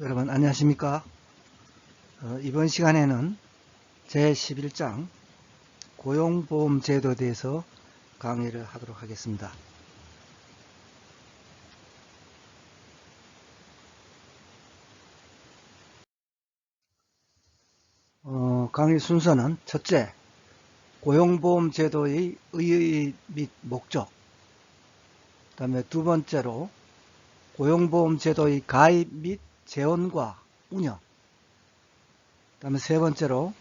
여러분 안녕하십니까? 이번 시간에는 제11장 고용보험제도에 대해서 강의를 하도록 하겠습니다. 강의 순서는 첫째, 고용보험제도의 의의 및 목적, 그 다음에 두 번째로 고용보험제도의 가입 및 재원과 운영, 그 다음에 세 번째로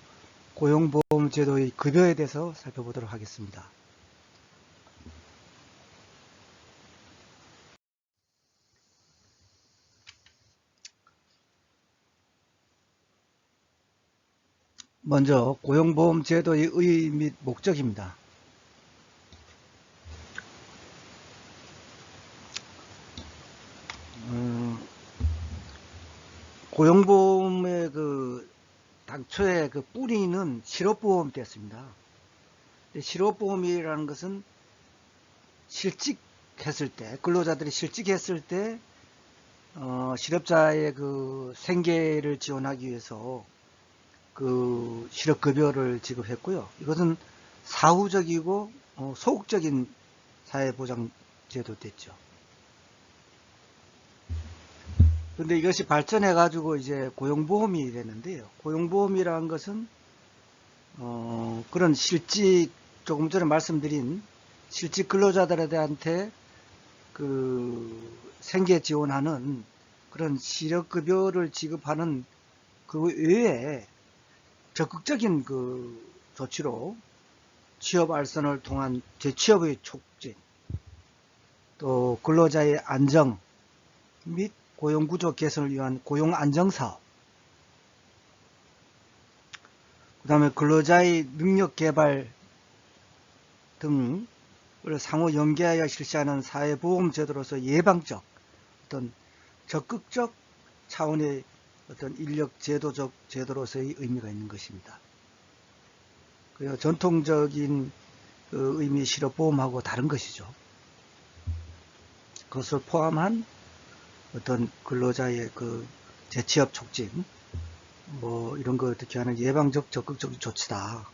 고용보험제도의 급여에 대해서 살펴보도록 하겠습니다. 먼저 고용보험제도의 의의 및 목적입니다. 고용보험의 당초에 뿌리는 실업보험이었습니다. 실업보험이라는 것은 실직했을 때, 근로자들이 실직했을 때, 실업자의 생계를 지원하기 위해서 실업급여를 지급했고요. 이것은 사후적이고, 소극적인 사회보장제도 됐죠. 근데 이것이 발전해가지고 이제 고용보험이 되는데요. 고용보험이라는 것은, 그런 조금 전에 말씀드린 실직 근로자들한테 생계 지원하는 그런 실업급여를 지급하는 그 외에 적극적인 조치로 취업 알선을 통한 재취업의 촉진, 또 근로자의 안정 및 고용구조 개선을 위한 고용안정사업, 그 다음에 근로자의 능력개발 등을 상호 연계하여 실시하는 사회보험제도로서 예방적, 어떤 적극적 차원의 어떤 인력 제도적 제도로서의 의미가 있는 것입니다. 그리고 전통적인 의미 실업보험하고 다른 것이죠. 그것을 포함한 어떤 근로자의 재취업 촉진, 이런 거 어떻게 하는 예방적 적극적인 조치다.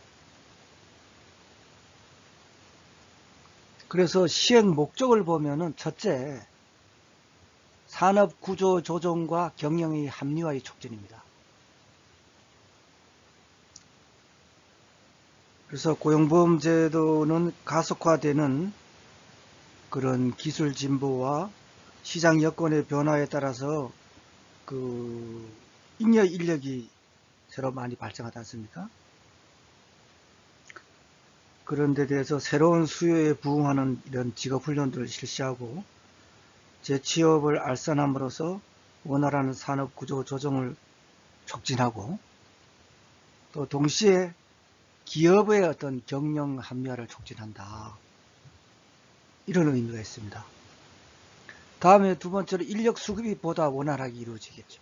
그래서 시행 목적을 보면은 첫째, 산업 구조 조정과 경영의 합리화의 촉진입니다. 그래서 고용보험제도는 가속화되는 그런 기술 진보와 시장 여건의 변화에 따라서 잉여 인력이 새로 많이 발생하지 않습니까? 그런 데 대해서 새로운 수요에 부응하는 이런 직업훈련들을 실시하고 재취업을 알선함으로써 원활한 산업구조 조정을 촉진하고 또 동시에 기업의 어떤 경영 합리화를 촉진한다. 이런 의미가 있습니다. 다음에 두 번째로 인력 수급이 보다 원활하게 이루어지겠죠.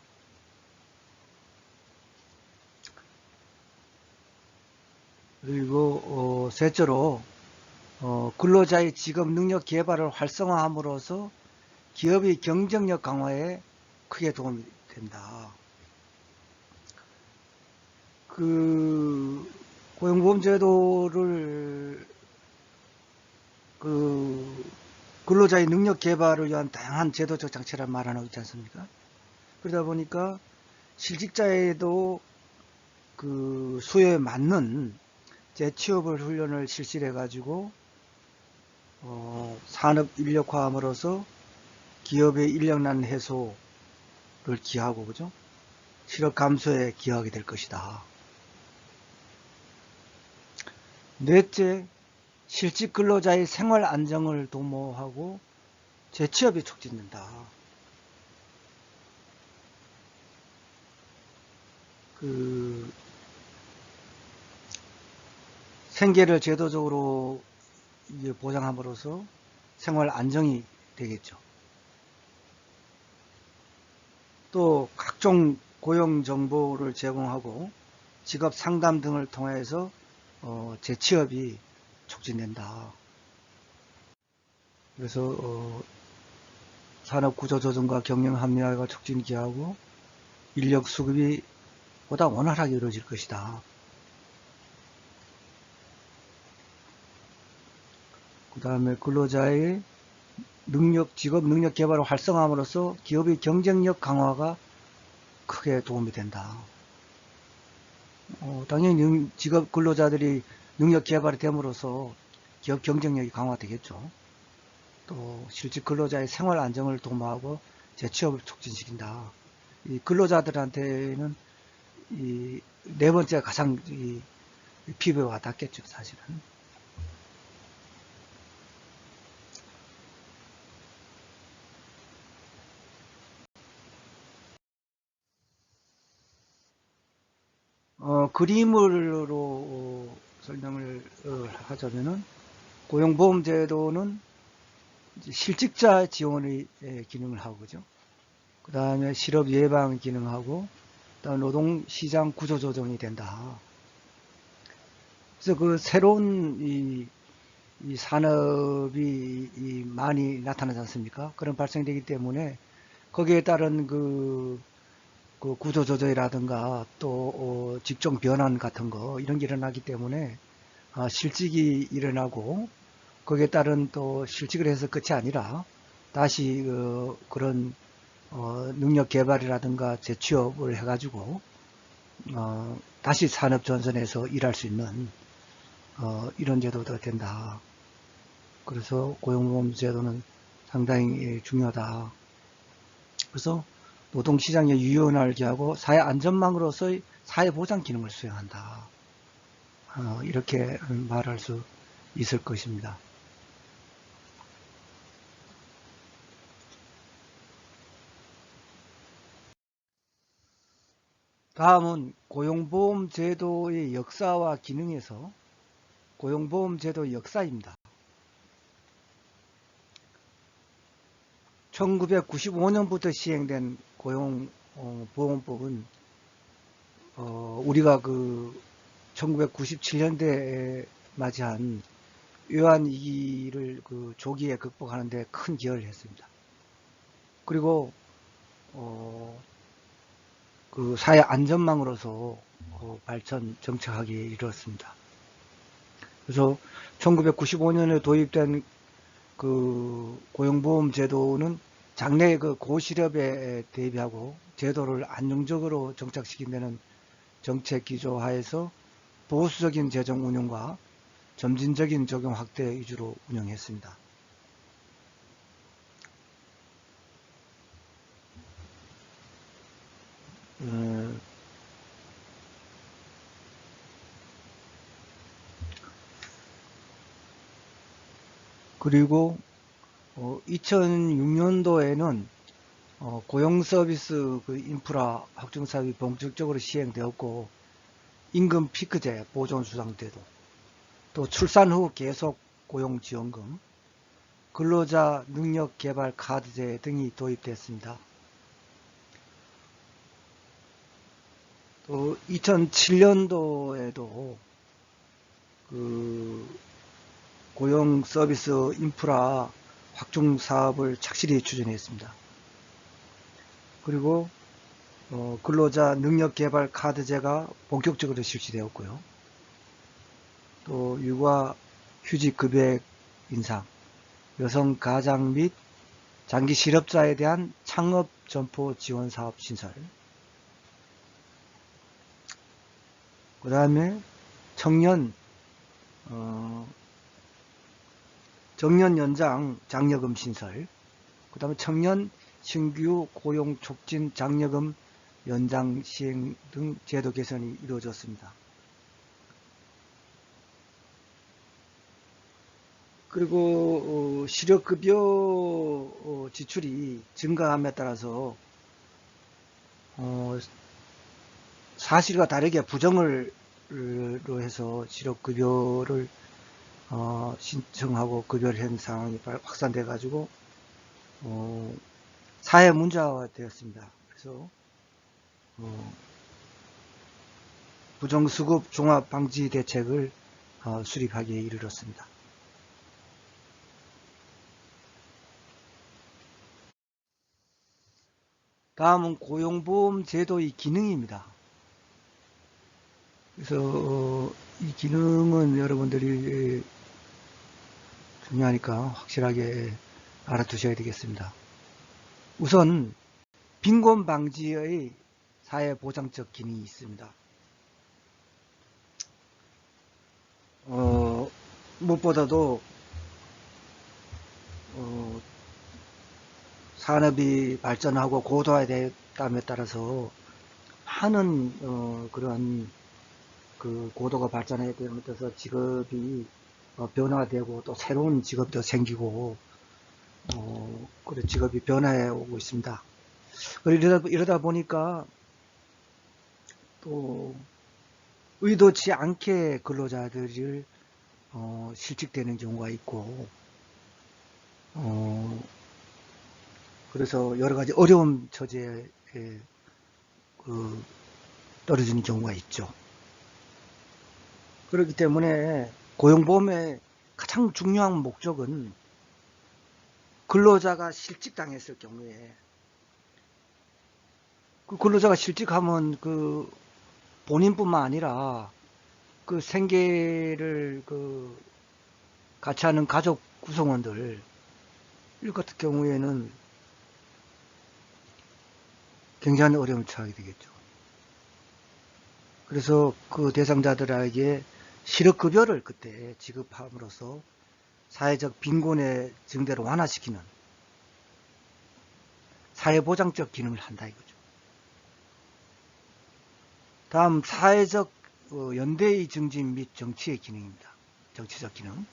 그리고 셋째로 근로자의 직업 능력 개발을 활성화함으로써 기업의 경쟁력 강화에 크게 도움이 된다. 고용보험제도를 근로자의 능력 개발을 위한 다양한 제도적 장치를 마련하고 있지 않습니까? 그러다 보니까 실직자에도 수요에 맞는 재취업을 훈련을 실시해 가지고 산업 인력화함으로써 기업의 인력난 해소를 기하고 그죠? 실업 감소에 기여하게 될 것이다. 넷째, 실직 근로자의 생활 안정을 도모하고 재취업이 촉진된다. 생계를 제도적으로 보장함으로써 생활 안정이 되겠죠. 또 각종 고용 정보를 제공하고 직업 상담 등을 통해서 재취업이 촉진된다. 그래서 산업 구조 조정과 경영 합리화가 촉진 기하고 인력 수급이 보다 원활하게 이루어질 것이다. 그 다음에 근로자의 직업 능력 개발을 활성화함으로써 기업의 경쟁력 강화가 크게 도움이 된다. 당연히 직업 근로자들이 능력 개발이 됨으로써 기업 경쟁력이 강화되겠죠. 또 실직 근로자의 생활 안정을 도모하고 재취업을 촉진시킨다. 이 근로자들한테는 이 네 번째가 가장 피부에 와닿겠죠, 사실은. 그림으로 설명을 하자면은 고용보험제도는 실직자 지원의 기능을 하고, 그죠? 그 다음에 실업 예방 기능하고, 그다음 노동시장 구조조정이 된다. 그래서 그 새로운 이 산업이 많이 나타나지 않습니까? 그런 발생되기 때문에 거기에 따른 그 구조조정이라든가 또 직종 변환 같은 거 이런 게 일어나기 때문에 실직이 일어나고 거기에 따른 또 실직을 해서 끝이 아니라 다시 그런 능력 개발이라든가 재취업을 해가지고 다시 산업 전선에서 일할 수 있는 이런 제도가 된다. 그래서 고용보험 제도는 상당히 중요하다. 그래서 노동시장의 유연하게 하고 사회 안전망으로서의 사회보장 기능을 수행한다. 이렇게 말할 수 있을 것입니다. 다음은 고용보험제도의 역사와 기능에서 고용보험제도 역사입니다. 1995년부터 시행된 고용보험법은 우리가 그 1997년대에 맞이한 외환위기를 그 조기에 극복하는 데 큰 기여를 했습니다. 그리고 그 사회 안전망으로서 발전 정착하기 이르렀습니다. 그래서 1995년에 도입된 그 고용보험 제도는 장래 그 고실업에 대비하고 제도를 안정적으로 정착시킨 데는 정책 기조 하에서 보수적인 재정 운용과 점진적인 적용 확대 위주로 운영했습니다. 그리고 2006년도에는 고용 서비스 그 인프라 확충 사업이 본격적으로 시행되었고 임금 피크제 보존 수당제도, 또 출산 후 계속 고용 지원금, 근로자 능력 개발 카드제 등이 도입됐습니다. 또 2007년도에도 그 고용 서비스 인프라 확충 사업을 착실히 추진했습니다. 그리고 근로자 능력 개발 카드제가 본격적으로 실시되었고요. 또 육아 휴직 급여액 인상, 여성 가장 및 장기 실업자에 대한 창업 점포 지원 사업 신설, 그 다음에 청년 정년 연장 장려금 신설, 그 다음에 청년 신규 고용 촉진 장려금 연장 시행 등 제도 개선이 이루어졌습니다. 그리고 실업급여 지출이 증가함에 따라서 사실과 다르게 부정을 해서 실업급여를 신청하고 급여를 한 상황이 확산돼 가지고 사회 문제화 되었습니다. 그래서 부정수급 종합 방지 대책을 수립하기에 이르렀습니다. 다음은 고용보험 제도의 기능입니다. 그래서 이 기능은 여러분들이 중요하니까 확실하게 알아두셔야 되겠습니다. 우선 빈곤 방지의 사회보장적 기능이 있습니다. 무엇보다도 산업이 발전하고 고도화됨에 따라서 많은 그러한 그 고도가 발전하게 되면서 직업이 변화되고 또 새로운 직업도 생기고 그런 직업이 변화해 오고 있습니다. 이러다 보니까 또 의도치 않게 근로자들을 실직되는 경우가 있고 그래서 여러 가지 어려운 처지에 떨어지는 경우가 있죠. 그렇기 때문에 고용보험의 가장 중요한 목적은 근로자가 실직당했을 경우에 그 근로자가 실직하면 그 본인뿐만 아니라 그 생계를 같이 하는 가족 구성원들 이 같은 경우에는 굉장히 어려움을 처하게 되겠죠. 그래서 그 대상자들에게 실업급여를 그때 지급함으로써 사회적 빈곤의 증대를 완화시키는 사회보장적 기능을 한다 이거죠. 다음 사회적 연대의 증진 및 정치의 기능입니다. 정치적 기능.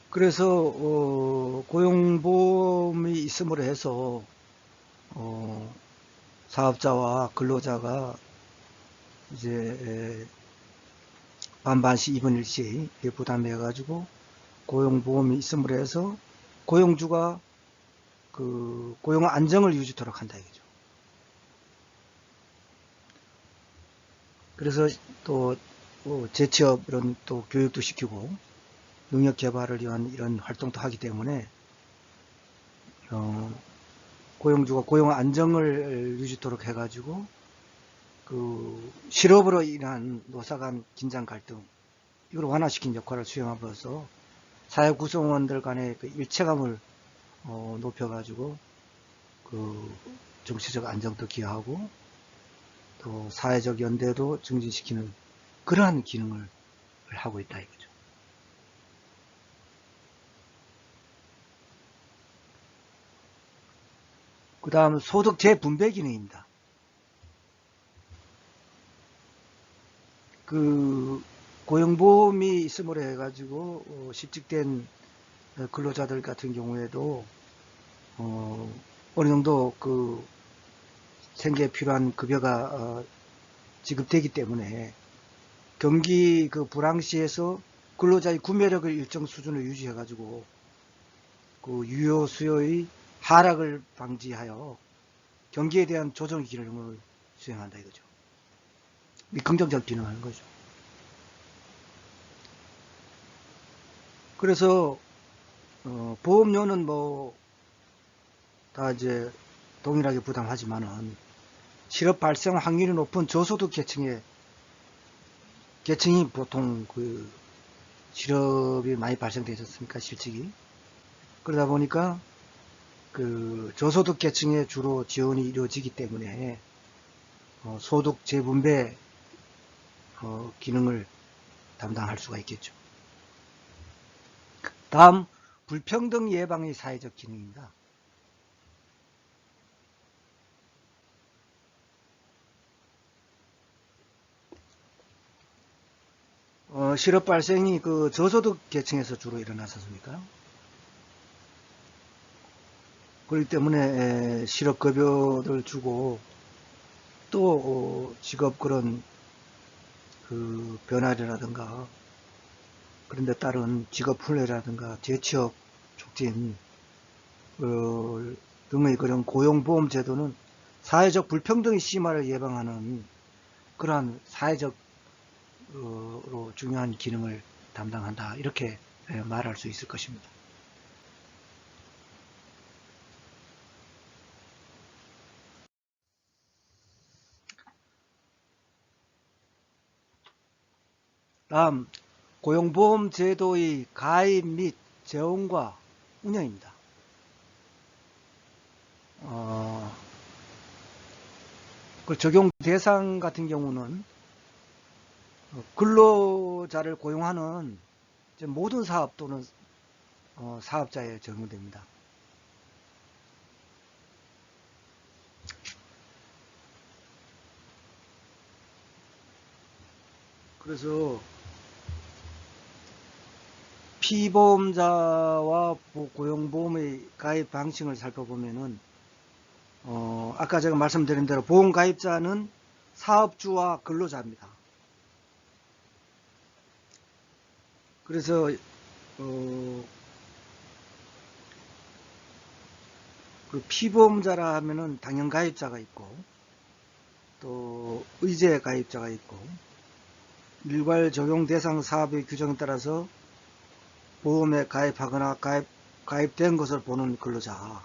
그래서 고용보험이 있음으로 해서 사업자와 근로자가 이제 반반씩 2분 1씩 부담해 가지고 고용보험이 있음으로 해서 고용주가 그 고용 안정을 유지토록 한다 이거죠. 그래서 또 재취업 이런 또 교육도 시키고 능력 개발을 위한 이런 활동도 하기 때문에 고용주가 고용 안정을 유지토록 해가지고 그 실업으로 인한 노사 간 긴장 갈등 이걸 완화시킨 역할을 수행함으로써 사회 구성원들 간의 그 일체감을 높여가지고 그 정치적 안정도 기여하고 또 사회적 연대도 증진시키는 그러한 기능을 하고 있다 이거죠. 그 다음 소득 재분배 기능입니다. 그 고용보험이 있음으로 해가지고 실직된 근로자들 같은 경우에도 어느 정도 그 생계에 필요한 급여가 지급되기 때문에 경기 그 불황시에서 근로자의 구매력을 일정 수준을 유지해가지고 그 유효 수요의 하락을 방지하여 경기에 대한 조정 기능을 수행한다 이거죠. 긍정적 기능하는 거죠. 그래서 보험료는 뭐 다 이제 동일하게 부담하지만은 실업 발생 확률이 높은 저소득 계층이 보통 그 실업이 많이 발생되지 않습니까? 실직이. 그러다 보니까 그 저소득 계층에 주로 지원이 이루어지기 때문에 소득 재분배 기능을 담당할 수가 있겠죠. 다음 불평등 예방의 사회적 기능입니다. 실업 발생이 그 저소득 계층에서 주로 일어나지 않습니까? 그렇기 때문에 실업급여를 주고 또 직업 그런 그 변화라든가 그런 데 따른 직업훈련이라든가 재취업 촉진 등의 그런 고용보험 제도는 사회적 불평등의 심화를 예방하는 그러한 사회적 중요한 기능을 담당한다 이렇게 말할 수 있을 것입니다. 다음 고용보험 제도의 가입 및 재원과 운영입니다. 그 적용 대상 같은 경우는 근로자를 고용하는 모든 사업 또는 사업자에 적용됩니다. 그래서 피보험자와 고용보험의 가입 방식을 살펴보면은 아까 제가 말씀드린 대로 보험가입자는 사업주와 근로자입니다. 그래서 그 피보험자라 하면은 당연가입자가 있고 또 의제 가입자가 있고 일괄 적용 대상 사업의 규정에 따라서 보험에 가입하거나 가입된 것을 보는 근로자,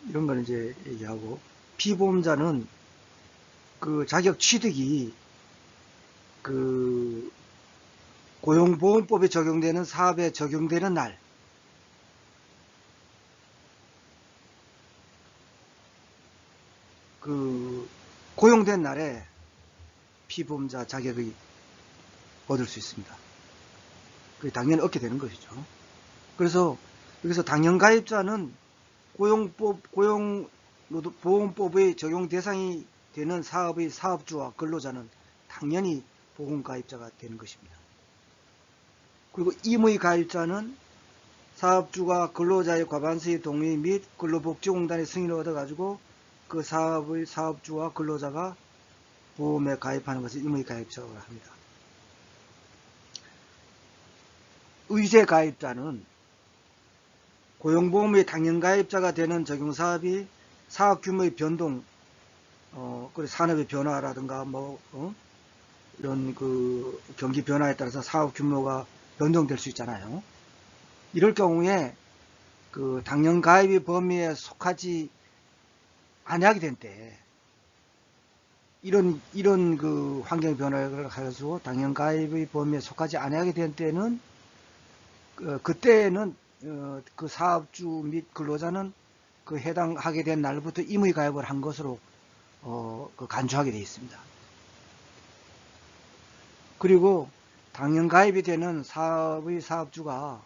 이런 걸 이제 얘기하고, 피보험자는 그 자격 취득이 그 고용보험법에 적용되는 사업에 적용되는 날, 그 고용된 날에 피보험자 자격을 얻을 수 있습니다. 그게 당연히 얻게 되는 것이죠. 그래서 여기서 당연가입자는 고용보험법의 적용 대상이 되는 사업의 사업주와 근로자는 당연히 보험가입자가 되는 것입니다. 그리고 임의가입자는 사업주가 근로자의 과반수의 동의 및 근로복지공단의 승인을 얻어가지고 그 사업의 사업주와 근로자가 보험에 가입하는 것을 임의가입자라고 합니다. 의제가입자는 고용보험의 당연가입자가 되는 적용사업이 사업 규모의 변동, 그리고 산업의 변화라든가 이런 그 경기 변화에 따라서 사업 규모가 변동될 수 있잖아요. 이럴 경우에 그 당연가입의 범위에 속하지 아니하게 된 때, 이런 그 환경 변화를 가지고 당연가입의 범위에 속하지 아니하게 된 때는 그때는 그 사업주 및 근로자는 그 해당하게 된 날부터 임의 가입을 한 것으로 그 간주하게 되어 있습니다. 그리고 당연 가입이 되는 사업의 사업주가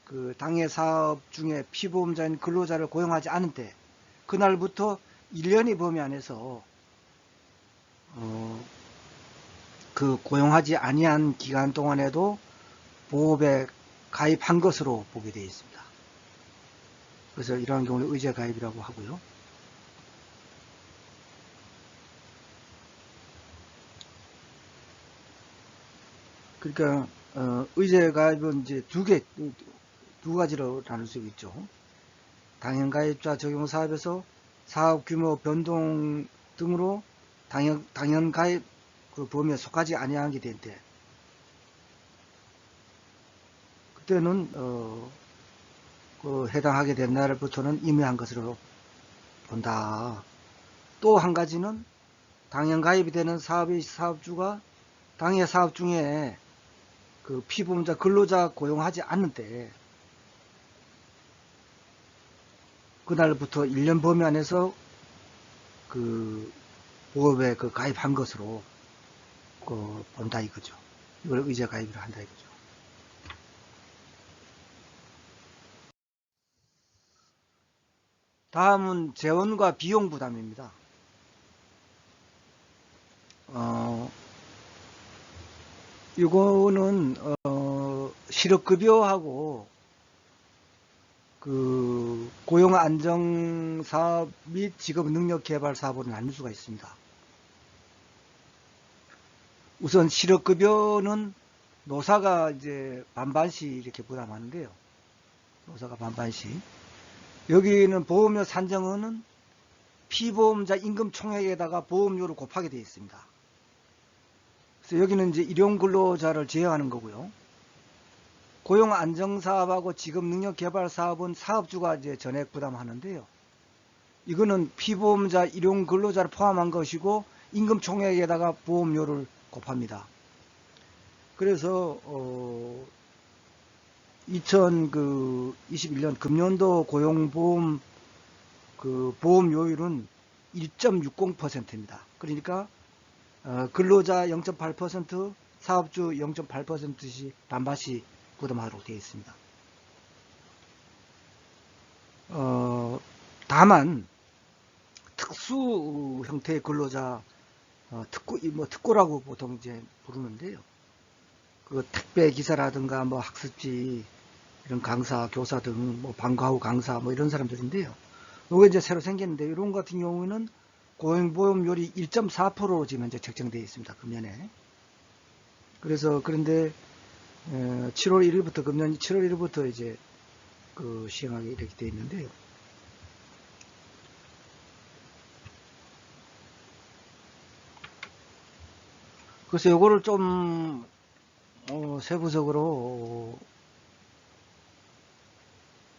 그 당해 사업 중에 피보험자인 근로자를 고용하지 않은 때, 그날부터 1년의 범위 안에서 그 고용하지 아니한 기간 동안에도 보험에 가입한 것으로 보게 되어 있습니다. 그래서 이러한 경우를 의제 가입이라고 하고요. 그러니까 의제 가입은 이제 두 가지로 나눌 수 있죠. 당연 가입자 적용 사업에서 사업 규모 변동 등으로 당연 가입 그 범위에 속하지 아니하게 될 때, 그때는 그 해당하게 된 날부터는 임의한 것으로 본다. 또 한 가지는 당연 가입이 되는 사업의 사업주가 당해 사업 중에 그 피보험자 근로자 고용하지 않는 때, 그날부터 1년 범위 안에서 그 보험에 그 가입한 것으로 그 본다 이거죠. 이걸 의제 가입을 한다 이거죠. 다음은 재원과 비용 부담입니다. 이거는 실업급여하고 그 고용안정사업 및 직업능력개발사업으로 나눌 수가 있습니다. 우선 실업급여는 노사가 이제 반반씩 이렇게 부담하는데요. 노사가 반반씩. 여기는 보험료 산정은 피보험자 임금 총액에다가 보험료를 곱하게 되어 있습니다. 그래서 여기는 이제 일용근로자를 제외하는 거고요. 고용안정사업하고 직업능력개발사업은 사업주가 이제 전액 부담하는데요. 이거는 피보험자 일용근로자를 포함한 것이고 임금 총액에다가 보험료를 곱합니다. 그래서 2021년 금년도 고용보험 보험료율은 1.60%입니다. 그러니까 근로자 0.8%, 사업주 0.8%씩 반반씩 부담하도록 되어 있습니다. 다만 특수 형태의 근로자, 특고라고 보통 이제 부르는데요. 그 택배 기사라든가 뭐 학습지 이런 강사, 교사 등 뭐 방과후 강사 뭐 이런 사람들인데요. 이거 이제 새로 생겼는데 이런 같은 경우는 고용보험료율이 1.4%로 지금 현재 책정되어 있습니다. 금년에. 그래서 그런데 7월 1일부터 금년 7월 1일부터 이제 시행하게 이렇게 되어 있는데요. 그래서 요거를 좀 세부적으로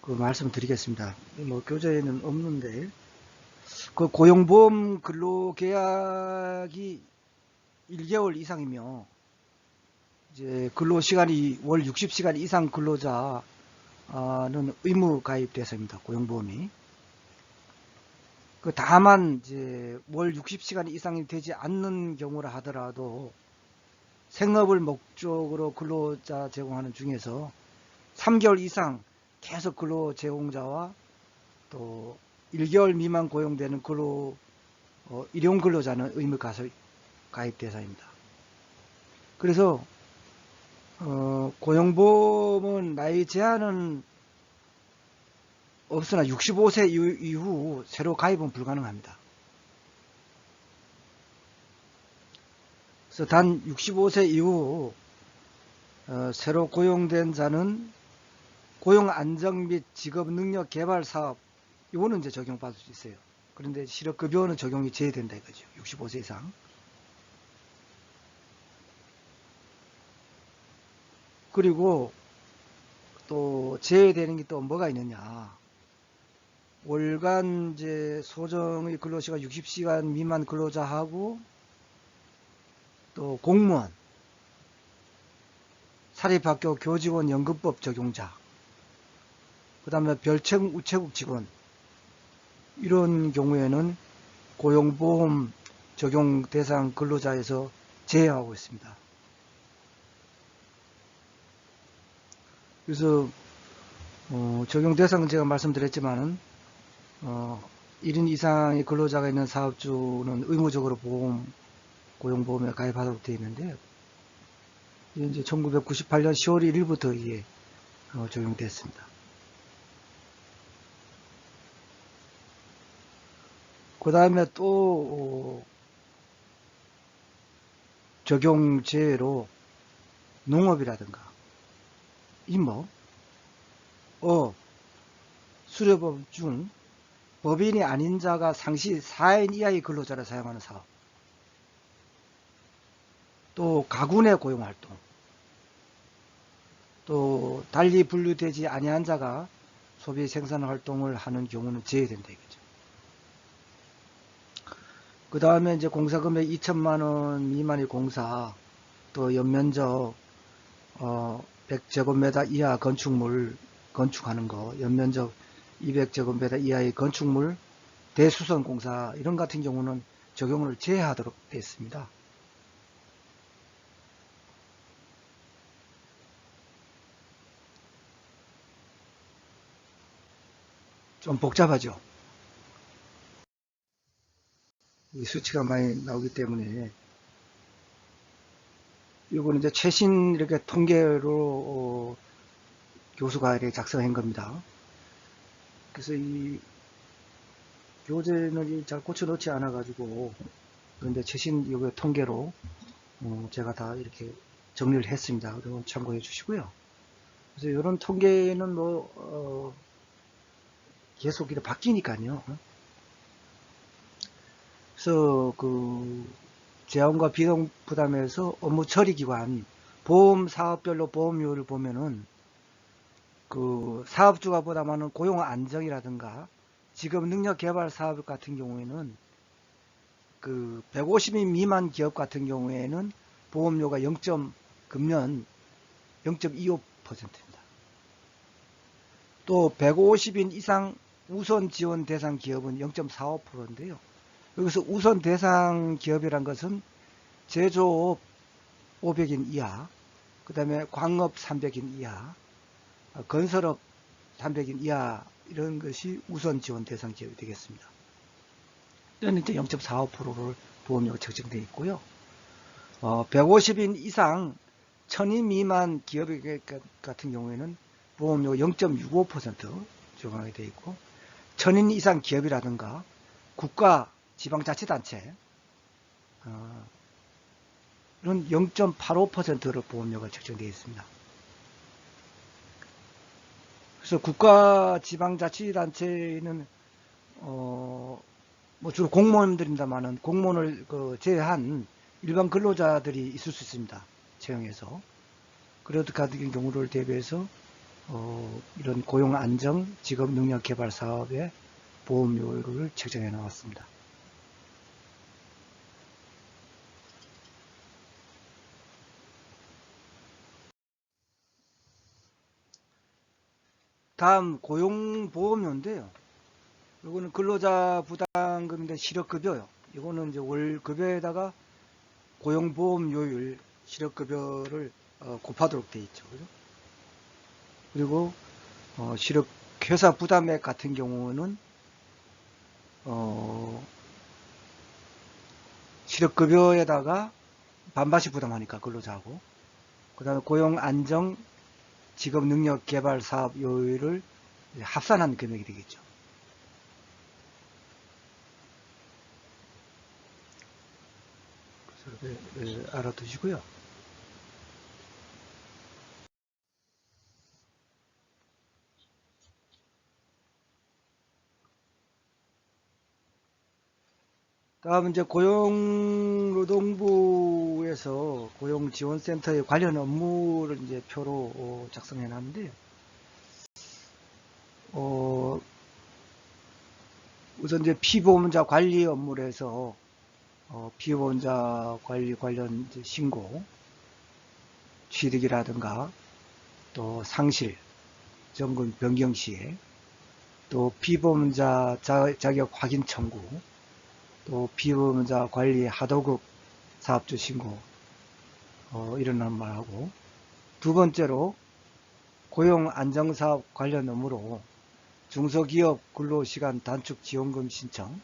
말씀드리겠습니다. 뭐 교재에는 없는데 그 고용보험 근로계약이 1개월 이상이며 이제 근로시간이 월 60시간 이상 근로자는 의무 가입 대상입니다. 고용보험이. 다만 이제 월 60시간 이상이 되지 않는 경우라 하더라도 생업을 목적으로 근로자 제공하는 중에서 3개월 이상 계속 근로 제공자와 또 1개월 미만 고용되는 일용 근로자는 의무 가입 대상입니다. 그래서 고용보험은 나이 제한은 없으나 65세 이후 새로 가입은 불가능합니다. 그래서 단 65세 이후 새로 고용된 자는 고용 안정 및 직업 능력 개발 사업 이거는 이제 적용받을 수 있어요. 그런데 실업급여는 적용이 제외된다 이거죠. 65세 이상. 그리고 또 제외되는 게 또 뭐가 있느냐. 월간 이제 소정의 근로시간 60시간 미만 근로자하고 또 공무원, 사립학교 교직원 연금법 적용자, 그 다음에 별채무 우체국 직원 이런 경우에는 고용보험 적용 대상 근로자에서 제외하고 있습니다. 그래서 적용 대상은 제가 말씀드렸지만은 1인 이상의 근로자가 있는 사업주는 의무적으로 고용보험에 가입하도록 되어 있는데요. 이제 1998년 10월 1일부터 이게 적용됐습니다. 그 다음에 또 적용 제외로 농업이라든가 임업, 수료법 중 법인이 아닌 자가 상시 4인 이하의 근로자를 사용하는 사업, 또 가구 내 고용활동, 또 달리 분류되지 아니한 자가 소비 생산 활동을 하는 경우는 제외된다 이거죠. 그 다음에 이제 공사금액 2천만원 미만의 공사, 또 연면적 100제곱미터 이하 건축물 건축하는 거, 연면적 200제곱미터 이하의 건축물 대수선 공사 이런 같은 경우는 적용을 제외하도록 되어 있습니다. 좀 복잡하죠. 이 수치가 많이 나오기 때문에 이거는 이제 최신 이렇게 통계로 교수가 이렇게 작성한 겁니다. 그래서 이 교재는 잘 고쳐놓지 않아 가지고 그런데 최신 이거 통계로 제가 다 이렇게 정리를 했습니다. 그리고 참고해 주시고요. 그래서 이런 통계는 계속 이렇게 바뀌니까요. 그래서 재원과 비용 부담에서 업무 처리 기관 보험 사업별로 보험료를 보면은 사업주가 부담하는 고용 안정이라든가 직업 능력 개발 사업 같은 경우에는 150인 미만 기업 같은 경우에는 보험료가 금년 0.25%입니다. 또 150인 이상 우선 지원 대상 기업은 0.45%인데요. 여기서 우선 대상 기업이란 것은 제조업 500인 이하, 그 다음에 광업 300인 이하, 건설업 300인 이하, 이런 것이 우선 지원 대상 기업이 되겠습니다. 이는 이제 0.45%를 보험료가 책정되어 있고요. 150인 이상 1000인 미만 기업 같은 경우에는 보험료가 0.65% 적용하게 되어 있고, 1000인 이상 기업이라든가 국가 지방자치단체 이런 0.85%로 보험료가 책정되어 있습니다. 그래서 국가 지방자치단체는 뭐 주로 공무원들입니다만은 공무원을 제외한 일반 근로자들이 있을 수 있습니다. 채용해서. 그런 같은 경우를 대비해서 이런 고용 안정, 직업 능력 개발 사업에 보험료를 책정해 나왔습니다. 다음 고용보험료인데요. 이거는 근로자 부담금인데 실업급여요. 이거는 이제 월급여에다가 고용보험료율 실업급여를 곱하도록 되어 있죠. 그죠? 그리고 회사 부담액 같은 경우는 실업급여에다가 반반씩 부담하니까 근로자하고, 그 다음에 고용안정 직업능력개발 사업 요율을 합산한 금액이 되겠죠. 그래서 알아두시고요. 다음 이제 고용노동부에서 고용지원센터의 관련 업무를 이제 표로 작성해 놨는데, 우선 이제 피보험자 관리 업무를 해서 피보험자 관리 관련 이제 신고, 취득이라든가 또 상실, 점검 변경 시에, 또 피보험자 자격 확인 청구, 또 피보험자 관리 하도급 사업주 신고, 이런 업무를 하고, 두 번째로 고용 안정사업 관련 업무로 중소기업 근로시간 단축 지원금 신청,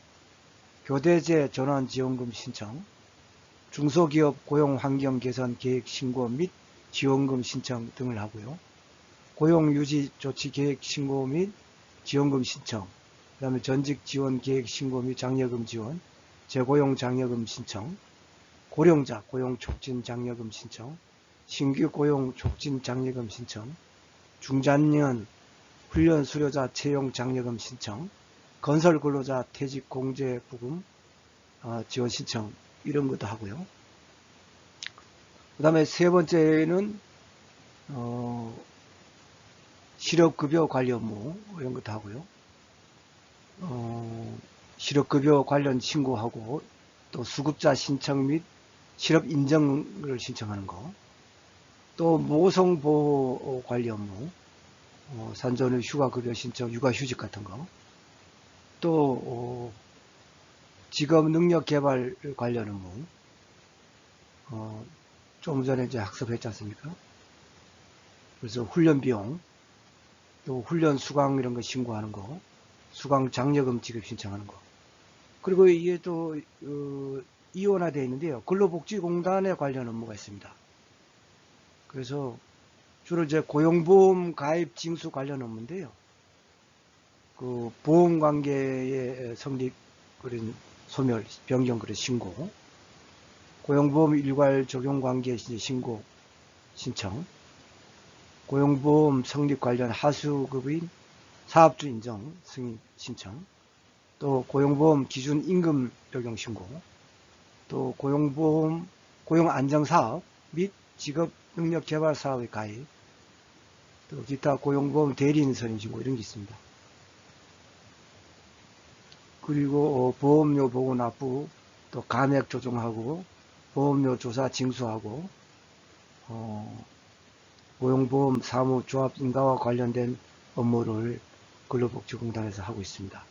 교대제 전환 지원금 신청, 중소기업 고용 환경 개선 계획 신고 및 지원금 신청 등을 하고요. 고용 유지 조치 계획 신고 및 지원금 신청, 그 다음에 전직 지원 계획 신고 및 장려금 지원, 재고용 장려금 신청, 고령자 고용 촉진 장려금 신청, 신규 고용 촉진 장려금 신청, 중장년 훈련 수료자 채용 장려금 신청, 건설 근로자 퇴직 공제 부금 지원 신청, 이런 것도 하고요. 그 다음에 세 번째는 실업급여 관리 업무, 이런 것도 하고요. 실업급여 관련 신고하고, 또 수급자 신청 및 실업 인정을 신청하는 거, 또 모성보호 관리 업무, 산전의 휴가급여 신청, 육아휴직 같은 거, 또 직업 능력 개발 관련 업무, 좀 전에 이제 학습했지 않습니까? 그래서 훈련 비용, 또 훈련 수강 이런 거 신고하는 거, 수강 장려금 지급 신청하는 거. 그리고 이게 또 이원화되어 있는데요. 근로복지공단에 관련 업무가 있습니다. 그래서 주로 이제 고용보험 가입 징수 관련 업무인데요. 그 보험관계의 성립 그런 소멸 변경 그런 신고, 고용보험 일괄 적용 관계 신고 신청, 고용보험 성립 관련 하수급인 사업주 인정 승인 신청, 또 고용보험 기준 임금 적용 신고, 또 고용보험 고용안정사업 및 직업능력개발사업의 가입, 또 기타 고용보험 대리인 선임 신고, 이런 게 있습니다. 그리고 보험료 보고 납부, 또 감액 조정하고, 보험료 조사 징수하고 고용보험 사무조합 인가와 관련된 업무를 근로복지공단에서 하고 있습니다.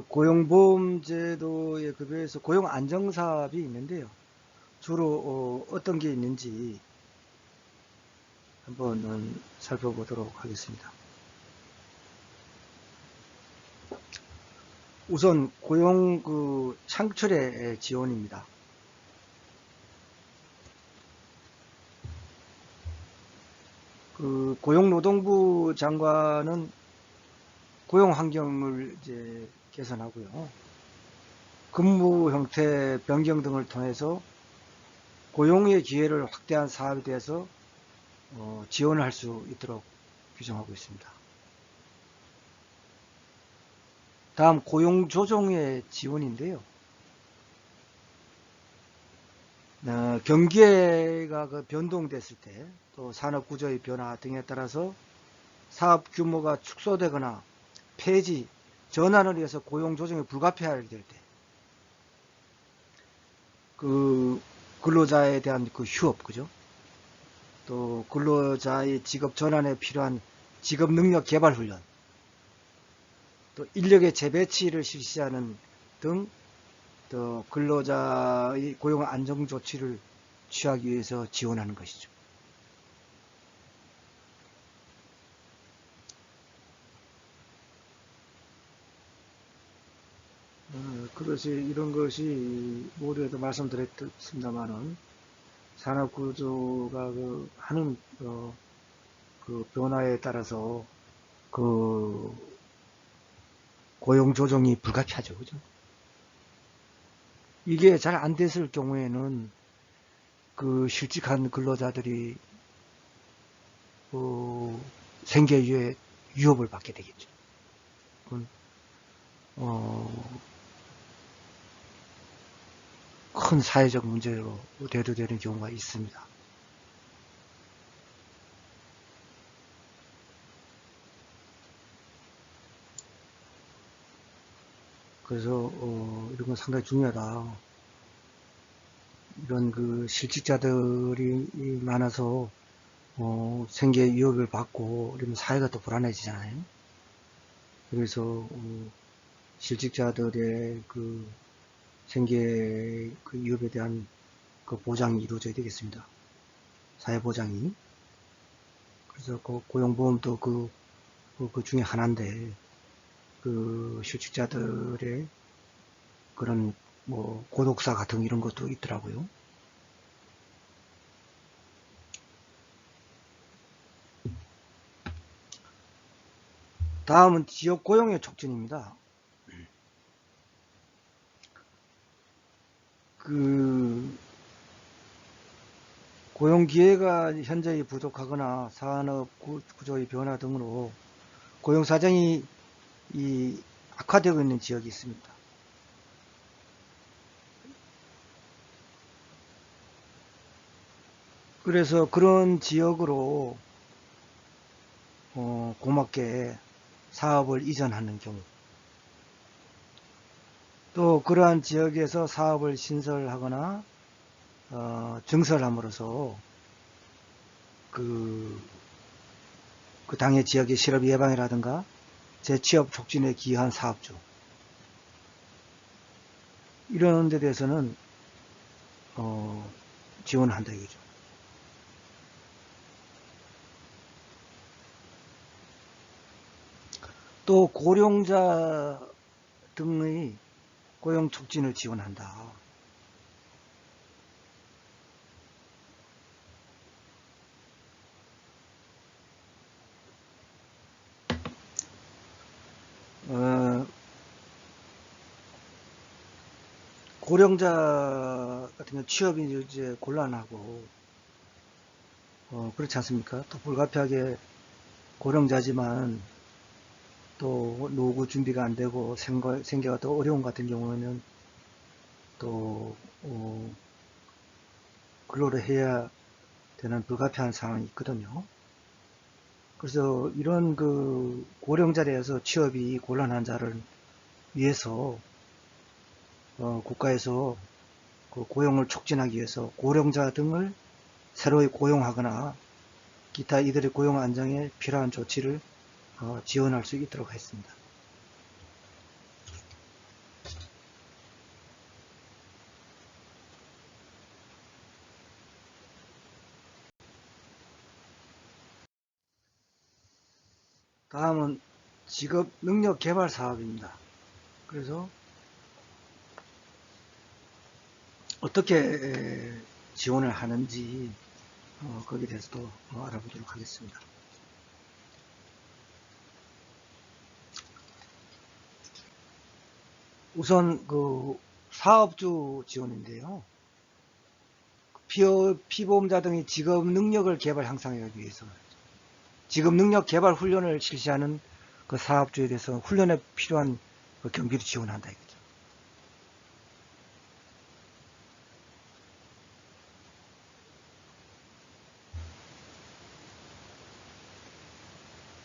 고용보험제도에 급여해서 고용안정사업이 있는데요. 주로 어떤 게 있는지 한번 살펴보도록 하겠습니다. 우선 고용 창출의 지원입니다. 고용노동부 장관은 고용 환경을 이제 개선하고요. 근무 형태 변경 등을 통해서 고용의 기회를 확대한 사업에 대해서 지원을 할 수 있도록 규정하고 있습니다. 다음 고용조정의 지원인데요. 경기가 변동됐을 때, 또 산업구조의 변화 등에 따라서 사업 규모가 축소되거나 폐지, 전환을 위해서 고용조정이 불가피하게 될 때, 근로자에 대한 휴업, 그죠? 또 근로자의 직업 전환에 필요한 직업 능력 개발 훈련, 또 인력의 재배치를 실시하는 등, 또 근로자의 고용 안정 조치를 취하기 위해서 지원하는 것이죠. 이런 것이 모두에도 말씀드렸습니다만은 산업구조가 하는 변화에 따라서 고용 조정이 불가피하죠, 그죠? 이게 잘 안 됐을 경우에는 실직한 근로자들이 생계유예 위협을 받게 되겠죠. 큰 사회적 문제로 대두되는 경우가 있습니다. 그래서 이런 건 상당히 중요하다. 이런 실직자들이 많아서 생계 위협을 받고 이러면 사회가 또 불안해지잖아요. 그래서 실직자들의 생계 위협에 대한 보장이 이루어져야 되겠습니다. 사회 보장이. 그래서 고용보험도 그 중에 하나인데 실직자들의 그런 고독사 같은 이런 것도 있더라고요. 다음은 지역 고용의 촉진입니다. 고용 기회가 현저히 부족하거나 산업 구조의 변화 등으로 고용 사정이 악화되고 있는 지역이 있습니다. 그래서 그런 지역으로 고맙게 사업을 이전하는 경우, 또 그러한 지역에서 사업을 신설하거나 증설함으로써 그 당해 지역의 실업 예방이라든가 재취업 촉진에 기여한 사업주, 이런 데 대해서는 지원한다 이거죠. 또 고령자 등의 고용 촉진을 지원한다. 고령자 같은 경우 취업이 이제 곤란하고 그렇지 않습니까? 또 불가피하게 고령자지만 또 노후 준비가 안 되고 생계가 더 어려운 같은 경우에는 또 근로를 해야 되는 불가피한 상황이 있거든요. 그래서 이런 그 고령자에 대해서 취업이 곤란한 자를 위해서 국가에서 그 고용을 촉진하기 위해서 고령자 등을 새로 고용하거나 기타 이들의 고용 안정에 필요한 조치를 지원할 수 있도록 했습니다. 다음은 직업 능력 개발 사업입니다. 그래서 어떻게 지원을 하는지 거기에 대해서도 알아보도록 하겠습니다. 우선 그 사업주 지원인데요. 피보험자 등의 직업 능력을 개발 향상하기 위해서 직업 능력 개발 훈련을 실시하는 그 사업주에 대해서 훈련에 필요한 그 경비를 지원한다 이거죠.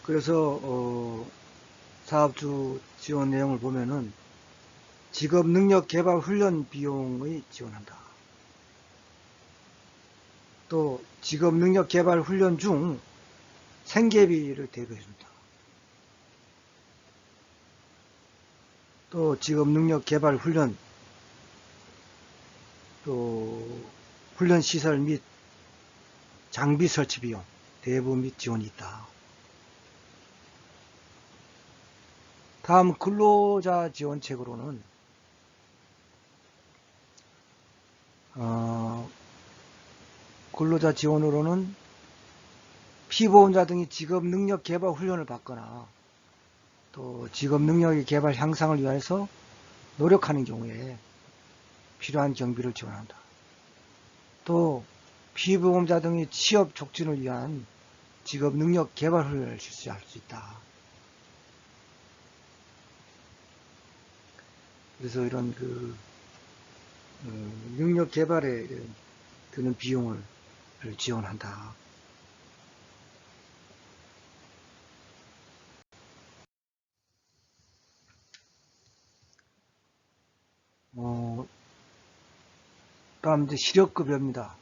그래서 사업주 지원 내용을 보면은 직업 능력 개발 훈련 비용의 지원한다. 또 직업 능력 개발 훈련 중 생계비를 대비해준다. 또 직업 능력 개발 훈련, 또 훈련 시설 및 장비 설치 비용, 대부 및 지원이 있다. 다음 근로자 지원책으로는 근로자 지원으로는 피보험자 등이 직업 능력 개발 훈련을 받거나 또 직업 능력의 개발 향상을 위해서 노력하는 경우에 필요한 경비를 지원한다. 또 피보험자 등의 취업 촉진을 위한 직업 능력 개발 훈련을 실시할 수 있다. 그래서 이런 그 능력 개발에 드는 비용을 지원한다. 다음 이제 시력급여입니다.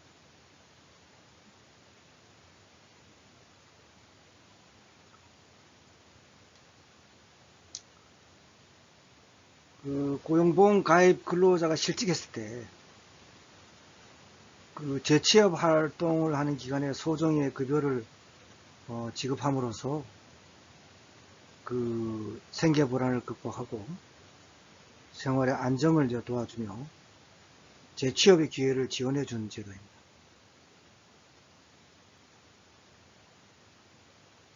그 고용보험 가입 근로자가 실직했을 때 그 재취업 활동을 하는 기간에 소정의 급여를 지급함으로써 그 생계 불안을 극복하고 생활의 안정을 도와주며 재취업의 기회를 지원해 주는 제도입니다.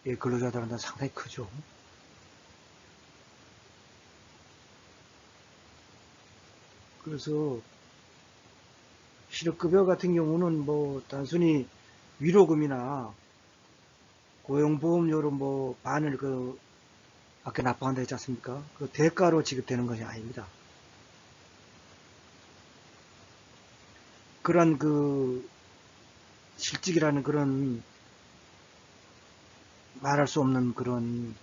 예, 근로자들한테 상당히 크죠. 그래서 실업급여 같은 경우는 뭐 단순히 위로금이나 고용보험료로 뭐 반을 그 아까 납부한다 했지 않습니까? 그 대가로 지급되는 것이 아닙니다. 그런 그 실직이라는 그런 말할 수 없는 그런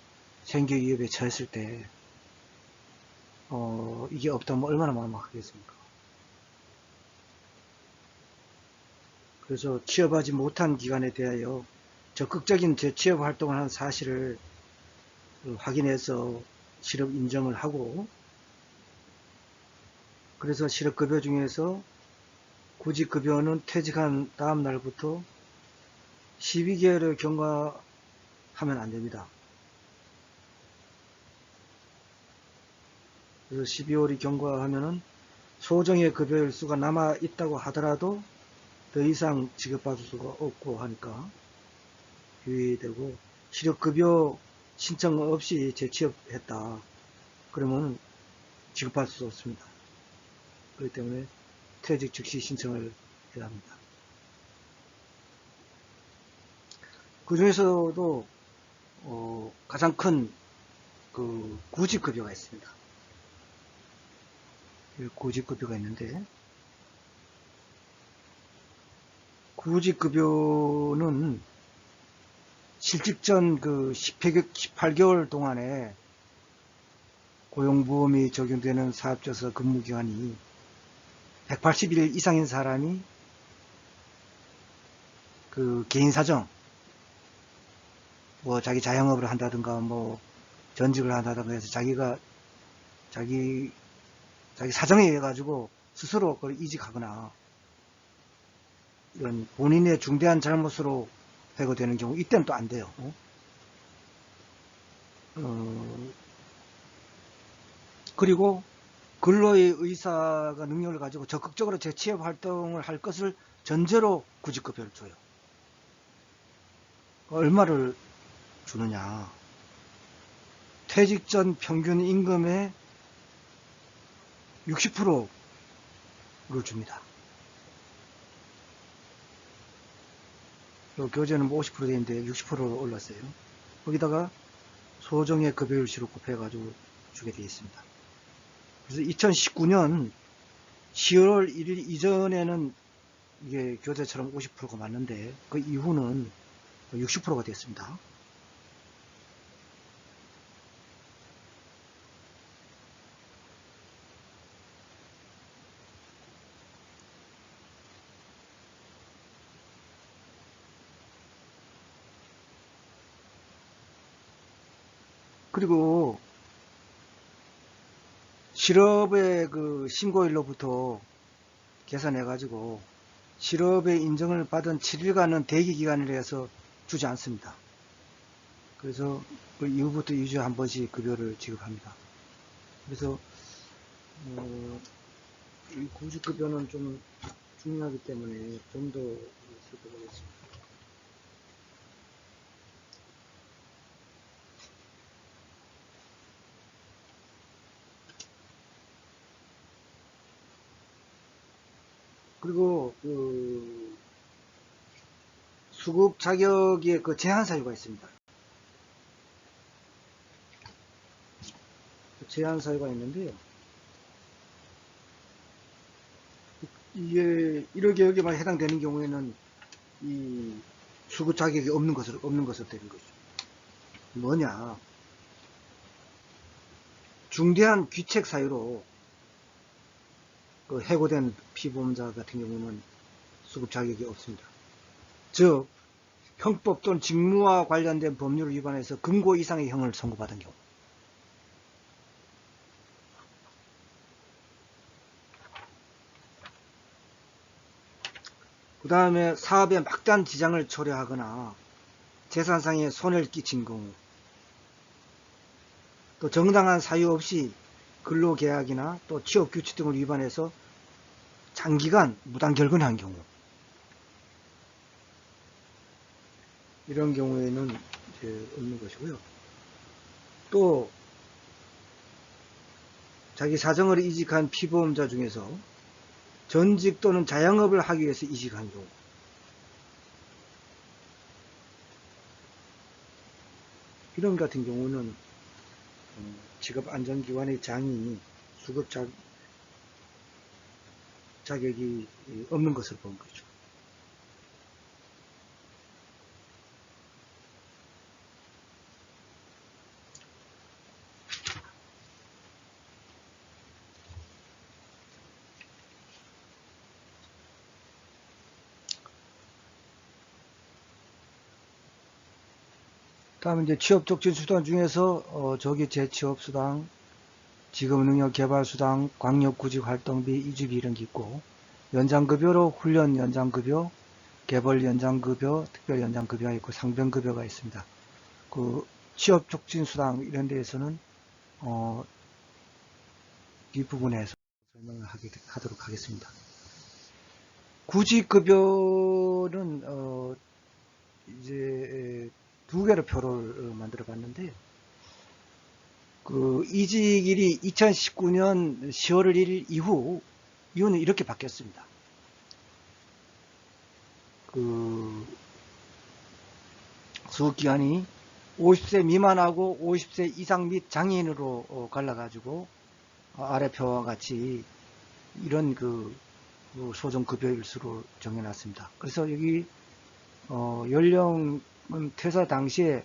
생계 위협에 처했을 때 이게 없다면 얼마나 막막하겠습니까? 그래서 취업하지 못한 기간에 대하여 적극적인 재취업 활동을 한 사실을 확인해서 실업 인정을 하고, 그래서 실업급여 중에서 구직급여는 퇴직한 다음 날부터 12개월을 경과하면 안 됩니다. 그래서 12월이 경과하면은 소정의 급여 일수가 남아 있다고 하더라도 더 이상 지급받을 수가 없고 하니까 유예되고, 실업급여 신청 없이 재취업했다 그러면 지급받을 수 없습니다. 그렇기 때문에 퇴직 즉시 신청을 해야 합니다. 그 중에서도 가장 큰 그 구직급여가 있습니다. 구직급여가 있는데, 구직급여는 실직전 그 18개월 동안에 고용보험이 적용되는 사업자서 근무기간이 180일 이상인 사람이 그 개인 사정, 뭐 자기 자영업을 한다든가 뭐 전직을 한다든가 해서 자기 사정에 의해 가지고 스스로 그걸 이직하거나 이런 본인의 중대한 잘못으로 해고되는 경우, 이때는 또 안 돼요. 그리고 근로의 의사가 능력을 가지고 적극적으로 재취업 활동을 할 것을 전제로 구직급여를 줘요. 얼마를 주느냐? 퇴직 전 평균 임금의 60%를 줍니다. 교재는 뭐 50% 되는데 60%로 올랐어요. 거기다가 소정의 급여일수로 곱해가지고 주게 되어 있습니다. 그래서 2019년 10월 1일 이전에는 이게 교재처럼 50%가 맞는데 그 이후는 60%가 됐습니다. 그리고 실업의 그 신고일로부터 계산해 가지고 실업의 인정을 받은 7일간은 대기 기간을 해서 주지 않습니다. 그래서 그 이후부터 2주에 한 번씩 급여를 지급합니다. 그래서 이 구직급여는 좀 중요하기 때문에 좀 더 살펴보겠습니다. 그리고 그 수급 자격의 그 제한 사유가 있습니다. 제한 사유가 있는데요. 이게 1억 여기만 해당되는 경우에는 이 수급 자격이 없는 것으로 되는 거죠. 뭐냐? 중대한 귀책 사유로 그 해고된 피보험자 같은 경우는 수급 자격이 없습니다. 즉, 형법 또는 직무와 관련된 법률을 위반해서 금고 이상의 형을 선고받은 경우. 그 다음에 사업에 막대한 지장을 초래하거나 재산상의 손해를 끼친 경우, 또 정당한 사유 없이 근로계약이나 또 취업규칙 등을 위반해서 장기간 무단결근한 경우, 이런 경우에는 이제 없는 것이고요. 또 자기 사정을 이직한 피보험자 중에서 전직 또는 자영업을 하기 위해서 이직한 경우, 이런 같은 경우는 직업안전기관의 장이 수급 자격이 없는 것을 본 거죠. 다음 이제 취업촉진수당 중에서 조기 재취업수당, 직업능력개발수당, 광역구직활동비, 이주비 이런 게 있고, 연장급여로 훈련 연장급여, 개벌 연장급여, 특별 연장급여가 있고 상병급여가 있습니다. 그 취업촉진수당 이런 데에서는 뒷부분에서 설명을 하도록 하겠습니다. 구직급여는 이제 두 개로 표를 만들어 봤는데, 그 이직일이 2019년 10월 1일 이후는 이렇게 바뀌었습니다. 그 수급기간이 50세 미만하고 50세 이상 및 장애인으로 갈라가지고 아래 표와 같이 이런 그 소정급여일수로 정해놨습니다. 그래서 여기 연령 퇴사 당시에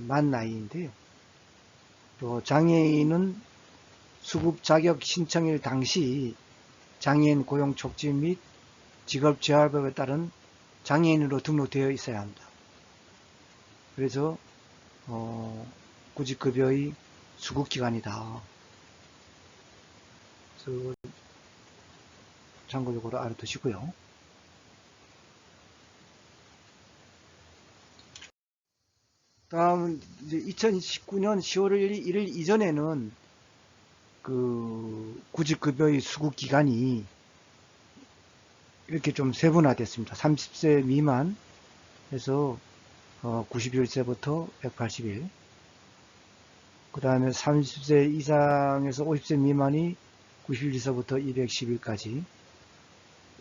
만 나이인데요. 또 장애인은 수급 자격 신청일 당시 장애인 고용 촉진 및 직업 재활법에 따른 장애인으로 등록되어 있어야 합니다. 그래서 구직급여의 수급기간이다. 그래서 참고적으로 알아두시고요. 다음 이제 2019년 10월 1일 이전에는 그 구직급여의 수급기간이 이렇게 좀 세분화됐습니다. 30세 미만 해서 91세부터 180일, 그 다음에 30세 이상에서 50세 미만이 91세부터 210일까지,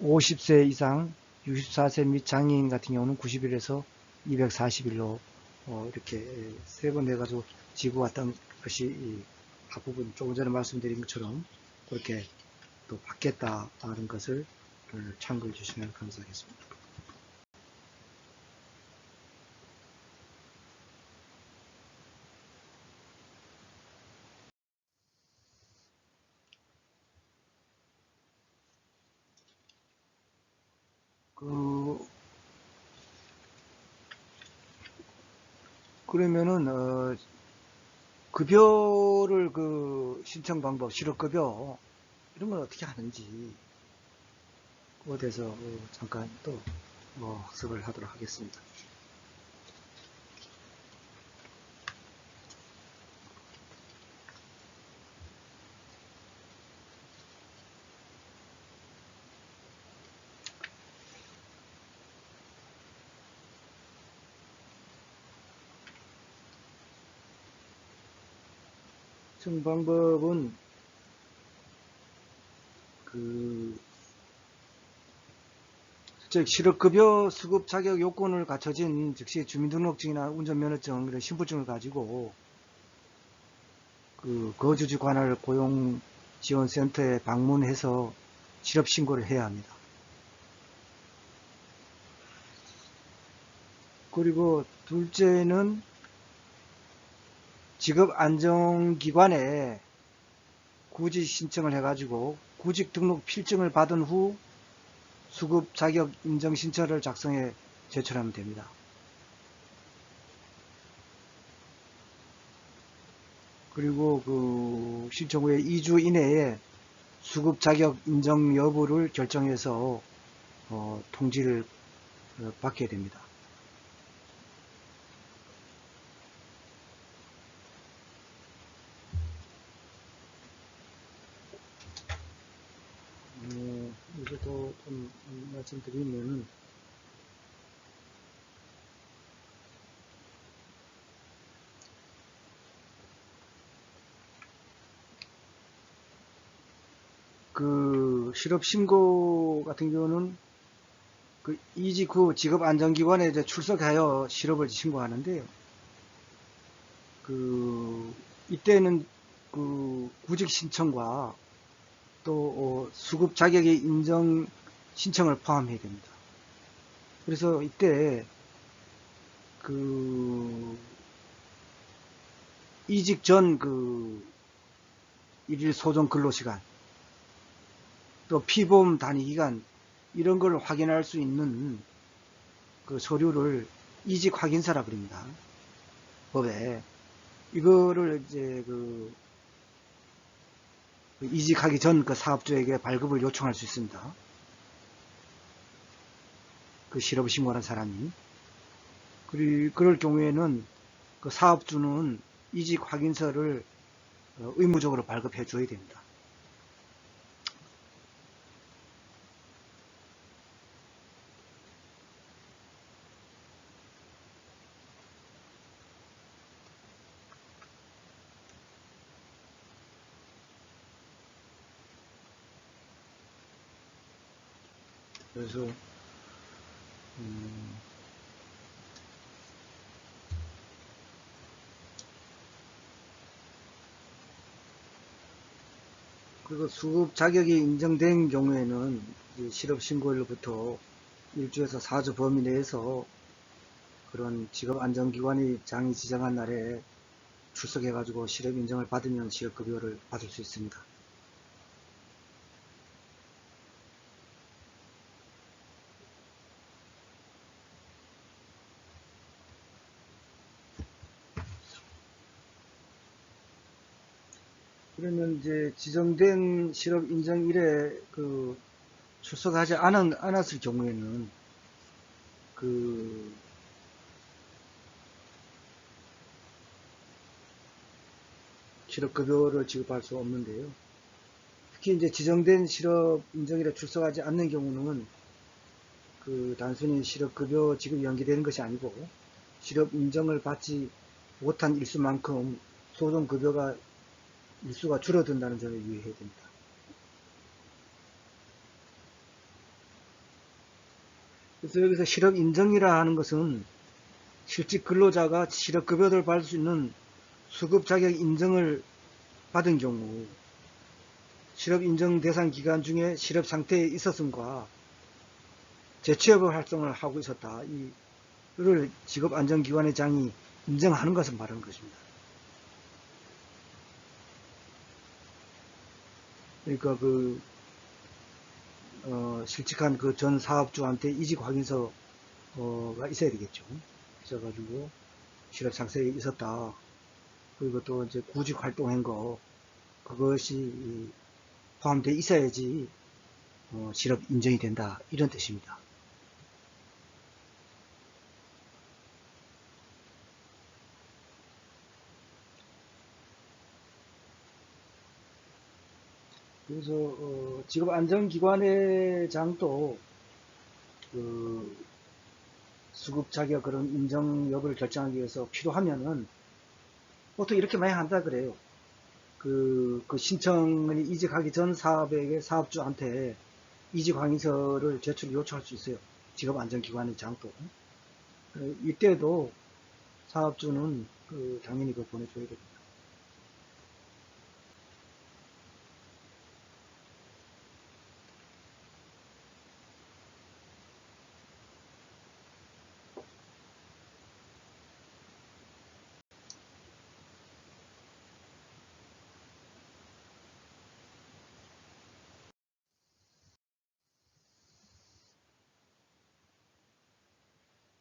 50세 이상 64세 및 장애인 같은 경우는 90일에서 240일로 이렇게 세분해가지고 지고 왔던 것이 앞부분 조금 전에 말씀드린 것처럼 그렇게 또 바뀌었다는 것을 참고해 주시면 감사하겠습니다. 그러면은 급여를 신청 방법, 실업급여 이런 걸 어떻게 하는지 그거에 대해서 잠깐 또 학습을 하도록 하겠습니다. 신청 방법은 즉 실업급여 수급 자격 요건을 갖춰진 즉시 주민등록증이나 운전면허증 이런 신분증을 가지고 거주지 관할 고용지원센터에 방문해서 실업신고를 해야 합니다. 그리고 둘째는 직업안정기관에 구직 신청을 해가지고 구직 등록 필증을 받은 후 수급 자격 인정 신청을 작성해 제출하면 됩니다. 그리고 신청 후에 2주 이내에 수급 자격 인정 여부를 결정해서 통지를 받게 됩니다. 이제 더 좀 말씀드리면은 실업신고 같은 경우는 이직 후 직업안정기관에 이제 출석하여 실업을 신고하는데요. 이때는 구직 신청과 또 수급 자격의 인정 신청을 포함해야 됩니다. 그래서 이때 이직 전 일일 소정 근로시간 또 피보험 단위 기간 이런 걸 확인할 수 있는 서류를 이직 확인서라 그럽니다. 법에 이거를 이제 이직하기 전 사업주에게 발급을 요청할 수 있습니다. 실업을 신고하는 사람이. 그럴 경우에는 사업주는 이직 확인서를 의무적으로 발급해 줘야 됩니다. 그래서 그리고 수급 자격이 인정된 경우에는 실업신고일로부터 1주에서 4주 범위 내에서 그런 직업안정기관이 장이 지정한 날에 출석해가지고 실업 인정을 받으면 실업급여를 받을 수 있습니다. 그러면 이제 지정된 실업 인정일에 출석하지 않았을 경우에는 그 실업급여를 지급할 수 없는데요. 특히 이제 지정된 실업 인정일에 출석하지 않는 경우는 단순히 실업급여 지급이 연기되는 것이 아니고 실업 인정을 받지 못한 일수만큼 소송급여가 일수가 줄어든다는 점에 유의해야 됩니다. 그래서 여기서 실업 인정이라 하는 것은 실직 근로자가 실업급여를 받을 수 있는 수급 자격 인정을 받은 경우 실업 인정 대상 기간 중에 실업 상태에 있었음과 재취업 활동을 하고 있었다. 이를 직업안정기관의 장이 인정하는 것을 말하는 것입니다. 그러니까 실직한 전 사업주한테 이직 확인서가 있어야 되겠죠. 있어가지고 실업 상태에 있었다. 그리고 또 이제 구직 활동한 거 그것이 포함되어 있어야지 실업 인정이 된다. 이런 뜻입니다. 그래서 직업안정기관의 장도 수급 자격 그런 인정 여부를 결정하기 위해서 필요하면은 보통 이렇게 많이 한다 그래요. 신청이 이직하기 전 사업주한테 이직 확인서를 제출 요청할 수 있어요. 직업안정기관의 장도. 이때도 사업주는 당연히 보내줘야 됩니다.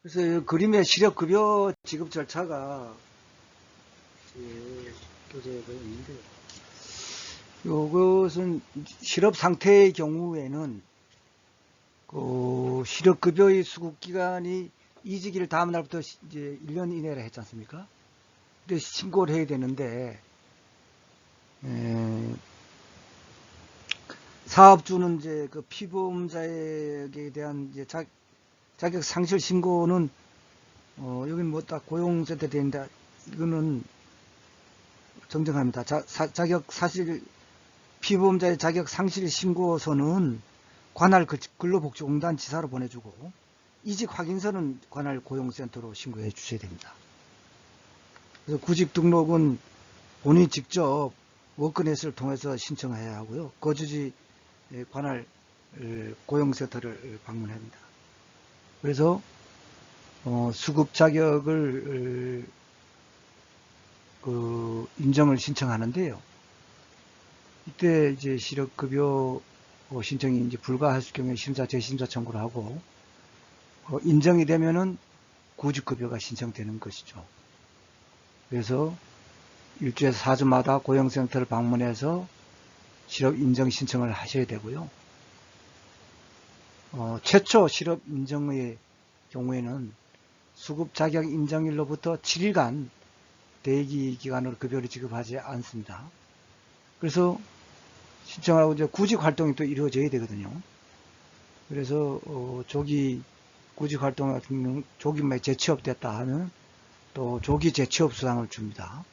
그래서 이 그림의 실업급여 지급 절차가 교재가 있는데 이것은 실업 상태의 경우에는 실업급여의 수급기간이 이직일 다음 날부터 이제 1년 이내라 했지 않습니까? 근데 신고를 해야 되는데 사업주는 이제 피보험자에게 대한 이제 자격 상실 신고는 여기는 뭐 딱 고용센터 되는데 이거는 정정합니다. 자격 사실 피보험자의 자격 상실 신고서는 관할 근로복지공단 지사로 보내주고 이직 확인서는 관할 고용센터로 신고해 주셔야 됩니다. 그래서 구직 등록은 본인이 직접 워크넷을 통해서 신청해야 하고요. 거주지 관할 고용센터를 방문해야 합니다. 그래서 수급 자격을 인정을 신청하는데요. 이때 이제 실업급여 신청이 이제 불가할 경우에 심사 재심사 청구를 하고 인정이 되면은 구직급여가 신청되는 것이죠. 그래서 1주에서 4주마다 고용센터를 방문해서 실업 인정 신청을 하셔야 되고요. 최초 실업 인정의 경우에는 수급 자격 인정일로부터 7일간 대기 기간으로 급여를 지급하지 않습니다. 그래서 신청하고 이제 구직 활동이 또 이루어져야 되거든요. 그래서 조기 구직 활동 같은 경우 조기만 재취업됐다 하면 또 조기 재취업 수당을 줍니다.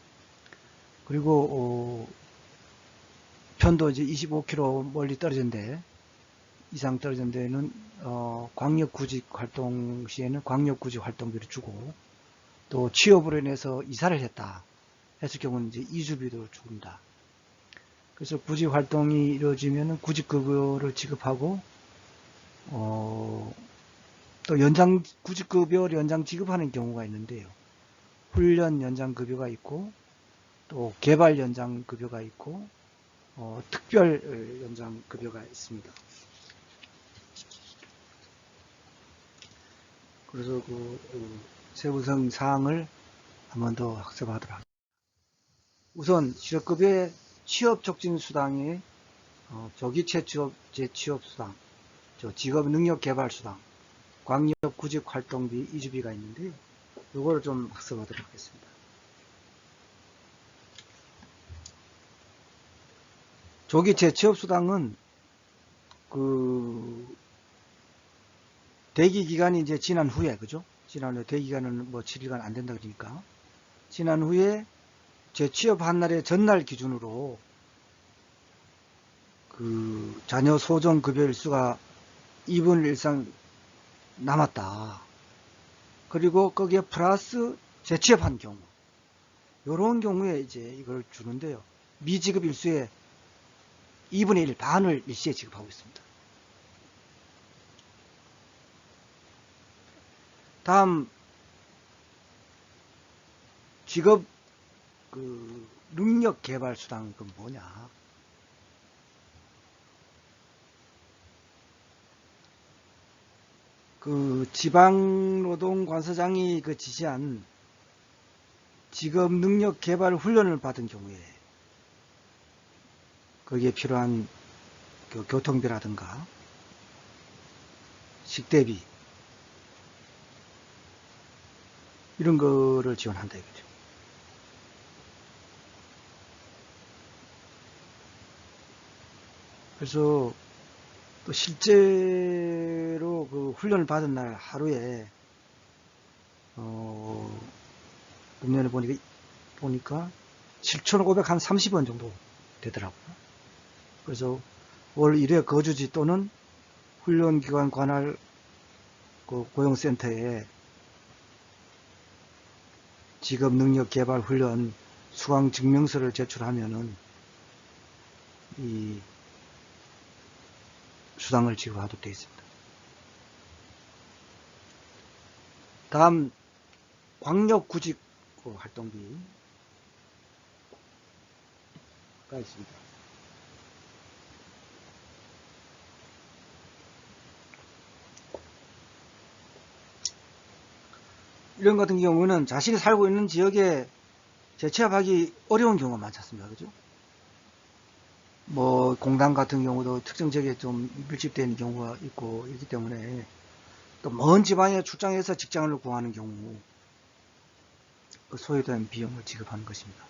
그리고 편도 이제 25km 멀리 떨어진데 이상 떨어진 데는 광역 구직 활동 시에는 광역 구직 활동비를 주고 또 취업으로 인해서 이사를 했다 했을 경우는 이제 이주비도 줍니다. 그래서 구직 활동이 이루어지면 구직급여를 지급하고 또 연장 구직급여 연장 지급하는 경우가 있는데요. 훈련 연장 급여가 있고 또 개발 연장 급여가 있고 특별 연장 급여가 있습니다. 그래서 세부성 사항을 한 번 더 학습하도록 하겠습니다. 우선 실업급여의 취업촉진수당의 조기 취업, 재취업수당, 직업능력개발수당, 광역구직활동비, 이주비가 있는데요. 이거를 좀 학습하도록 하겠습니다. 조기 재취업수당은 대기기간이 이제 지난 후에, 그죠? 지난 후에 대기기간은 뭐 7일간 안 된다 그러니까. 지난 후에 재취업한 날의 전날 기준으로 자녀 소정급여 일수가 2분의 1 이상 남았다. 그리고 거기에 플러스 재취업한 경우. 요런 경우에 이제 이걸 주는데요. 미지급 일수의 2분의 1, 반을 일시에 지급하고 있습니다. 다음, 직업, 능력개발수당은 뭐냐. 지방노동관서장이 지시한 직업능력개발 훈련을 받은 경우에 거기에 필요한 교통비라든가 식대비 이런 거를 지원한다 이거죠. 그래서 또 실제로 훈련을 받은 날 하루에 금년에 보니까 7,530원 정도 되더라고요. 그래서 월 1회 거주지 또는 훈련기관 관할 고용센터에 직업능력개발훈련 수강증명서를 제출하면은 이 수당을 지급하도록 되어 있습니다. 다음 광역구직 활동비가 있습니다. 이런 같은 경우는 자신이 살고 있는 지역에 재취업하기 어려운 경우가 많지 않습니까? 그죠? 뭐 공단 같은 경우도 특정 지역에 좀 밀집되는 경우가 있고 있기 때문에 또 먼 지방에 출장해서 직장을 구하는 경우 소요된 비용을 지급하는 것입니다.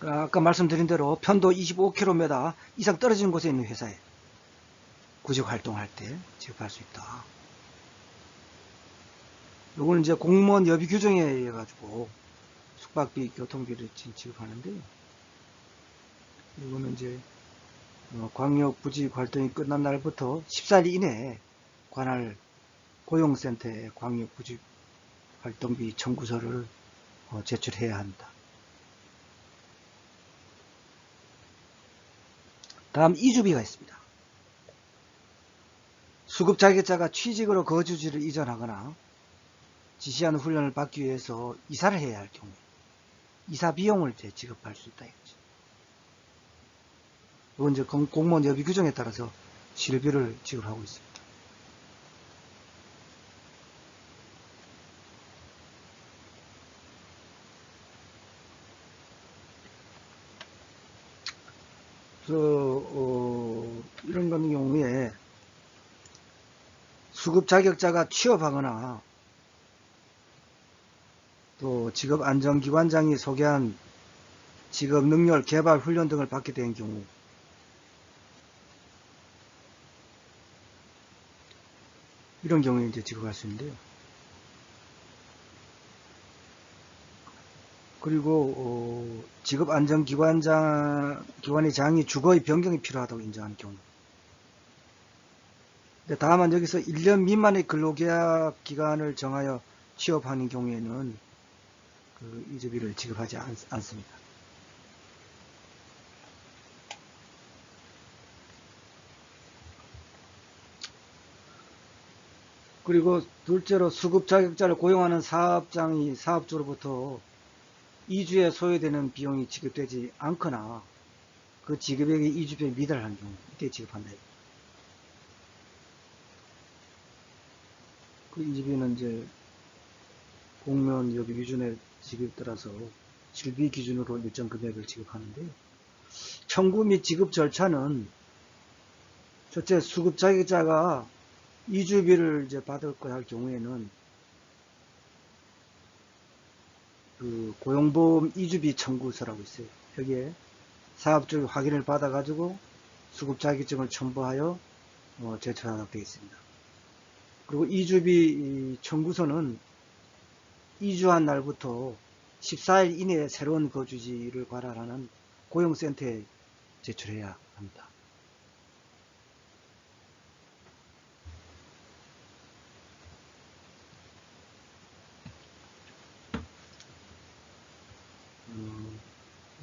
아까 말씀드린 대로 편도 25km 이상 떨어진 곳에 있는 회사에 구직 활동할 때 지급할 수 있다. 요거는 이제 공무원 여비 규정에 의해 가지고 숙박비, 교통비를 지급하는데요. 이거는 이제 광역 구직 활동이 끝난 날부터 14일 이내에 관할 고용센터에 광역 구직 활동비 청구서를 제출해야 한다. 다음 이주비가 있습니다. 수급 자격자가 취직으로 거주지를 이전하거나 지시한 훈련을 받기 위해서 이사를 해야 할 경우에 이사 비용을 지급할 수 있다 이거죠. 이건 이제 공무원 여비 규정에 따라서 실비를 지급하고 있습니다. 그래서 이런 같은 경우에 수급 자격자가 취업하거나 또 직업안전기관장이 소개한 직업능력 개발 훈련 등을 받게 된 경우 이런 경우에 이제 지급할 수 있는데요. 그리고 직업안전기관의 장이 주거의 변경이 필요하다고 인정하는 경우. 다만 여기서 1년 미만의 근로계약 기간을 정하여 취업하는 경우에는 이주비를 지급하지 않습니다. 그리고 둘째로 수급 자격자를 고용하는 사업주로부터 이주에 소요되는 비용이 지급되지 않거나 그 지급액이 이주비에 미달한 경우 이때 지급한다. 그 이주비는 이제 공무원 여비 기준에 지급에 따라서 실비 기준으로 일정 금액을 지급하는데요. 청구 및 지급 절차는 첫째, 수급 자격자가 이주비를 이제 받을 거 할 경우에는 그 고용보험 이주비 청구서라고 있어요. 여기에 사업 쪽에 확인을 받아가지고 수급 자격증을 첨부하여 제출하도록 되어 있습니다. 그리고 이주비 청구서는 이주한 날부터 14일 이내에 새로운 거주지를 관할하는 고용센터에 제출해야 합니다.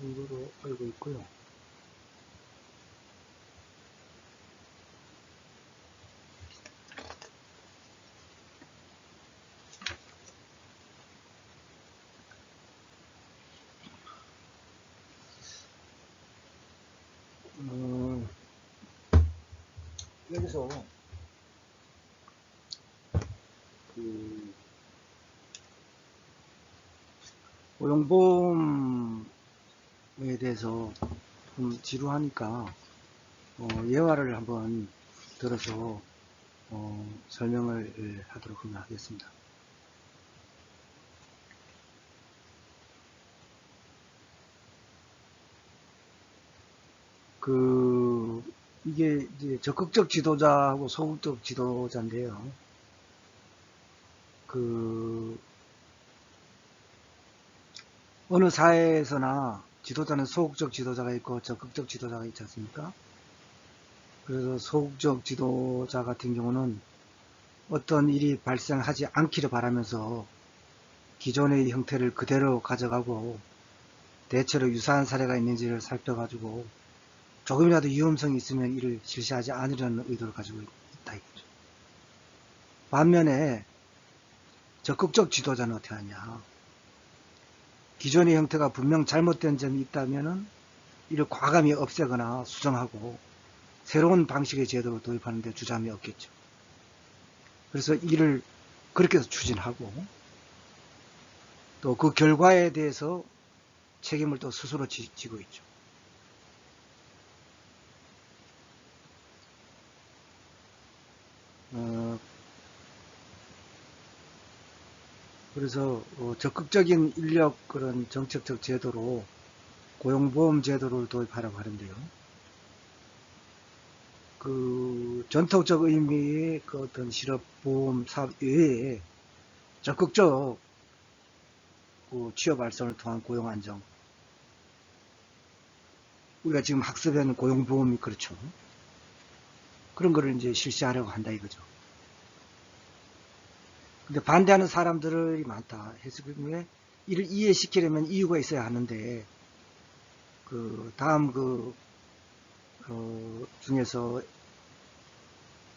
정도로 알고 있고요. 여기서 그 고용보험에 대해서 좀 지루하니까 예화를 한번 들어서 설명을 하도록 하겠습니다. 이게 이제 적극적 지도자하고 소극적 지도자인데요. 어느 사회에서나 지도자는 소극적 지도자가 있고 적극적 지도자가 있지 않습니까? 그래서 소극적 지도자 같은 경우는 어떤 일이 발생하지 않기를 바라면서 기존의 형태를 그대로 가져가고 대체로 유사한 사례가 있는지를 살펴가지고 조금이라도 위험성이 있으면 이를 실시하지 않으려는 의도를 가지고 있다 이거죠. 반면에 적극적 지도자는 어떻게 하냐? 기존의 형태가 분명 잘못된 점이 있다면은 이를 과감히 없애거나 수정하고 새로운 방식의 제도를 도입하는 데 주저함이 없겠죠. 그래서 이를 그렇게 해서 추진하고 또 그 결과에 대해서 책임을 또 스스로 지고 있죠. 그래서 적극적인 인력 그런 정책적 제도로 고용보험 제도를 도입하라고 하는데요. 그 전통적 의미의 그 어떤 실업보험 사업 외에 적극적 그 취업 발전을 통한 고용 안정, 우리가 지금 학습하는 고용보험이 그렇죠. 그런 거를 이제 실시하려고 한다 이거죠. 근데 반대하는 사람들이 많다 해서 왜 이를 이해시키려면 이유가 있어야 하는데 그 다음 중에서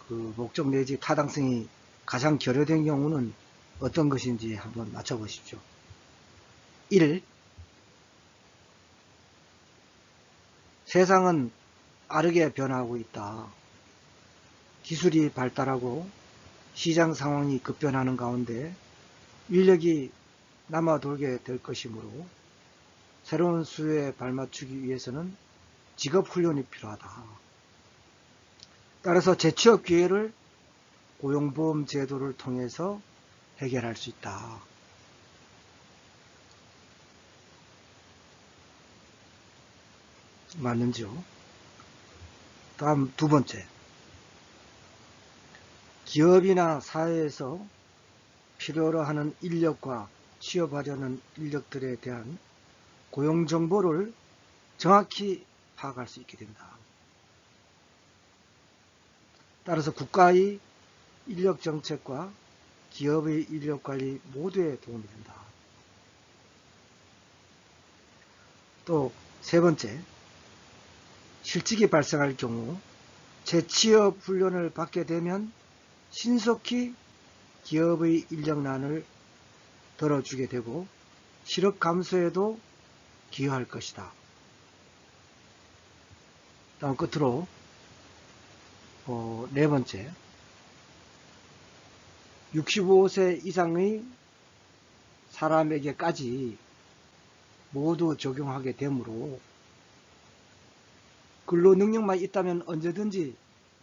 그 목적 내지 타당성이 가장 결여된 경우는 어떤 것인지 한번 맞춰보십시오. 1. 세상은 빠르게 변화하고 있다. 기술이 발달하고 시장 상황이 급변하는 가운데 인력이 남아 돌게 될 것이므로 새로운 수요에 발맞추기 위해서는 직업훈련이 필요하다. 따라서 재취업 기회를 고용보험 제도를 통해서 해결할 수 있다. 맞는지요? 다음 두 번째. 기업이나 사회에서 필요로 하는 인력과 취업하려는 인력들에 대한 고용 정보를 정확히 파악할 수 있게 된다. 따라서 국가의 인력 정책과 기업의 인력 관리 모두에 도움이 된다. 또 세 번째, 실직이 발생할 경우 재취업 훈련을 받게 되면 신속히 기업의 인력난을 덜어주게 되고 실업 감소에도 기여할 것이다. 다음 끝으로 네 번째, 65세 이상의 사람에게까지 모두 적용하게 되므로 근로 능력만 있다면 언제든지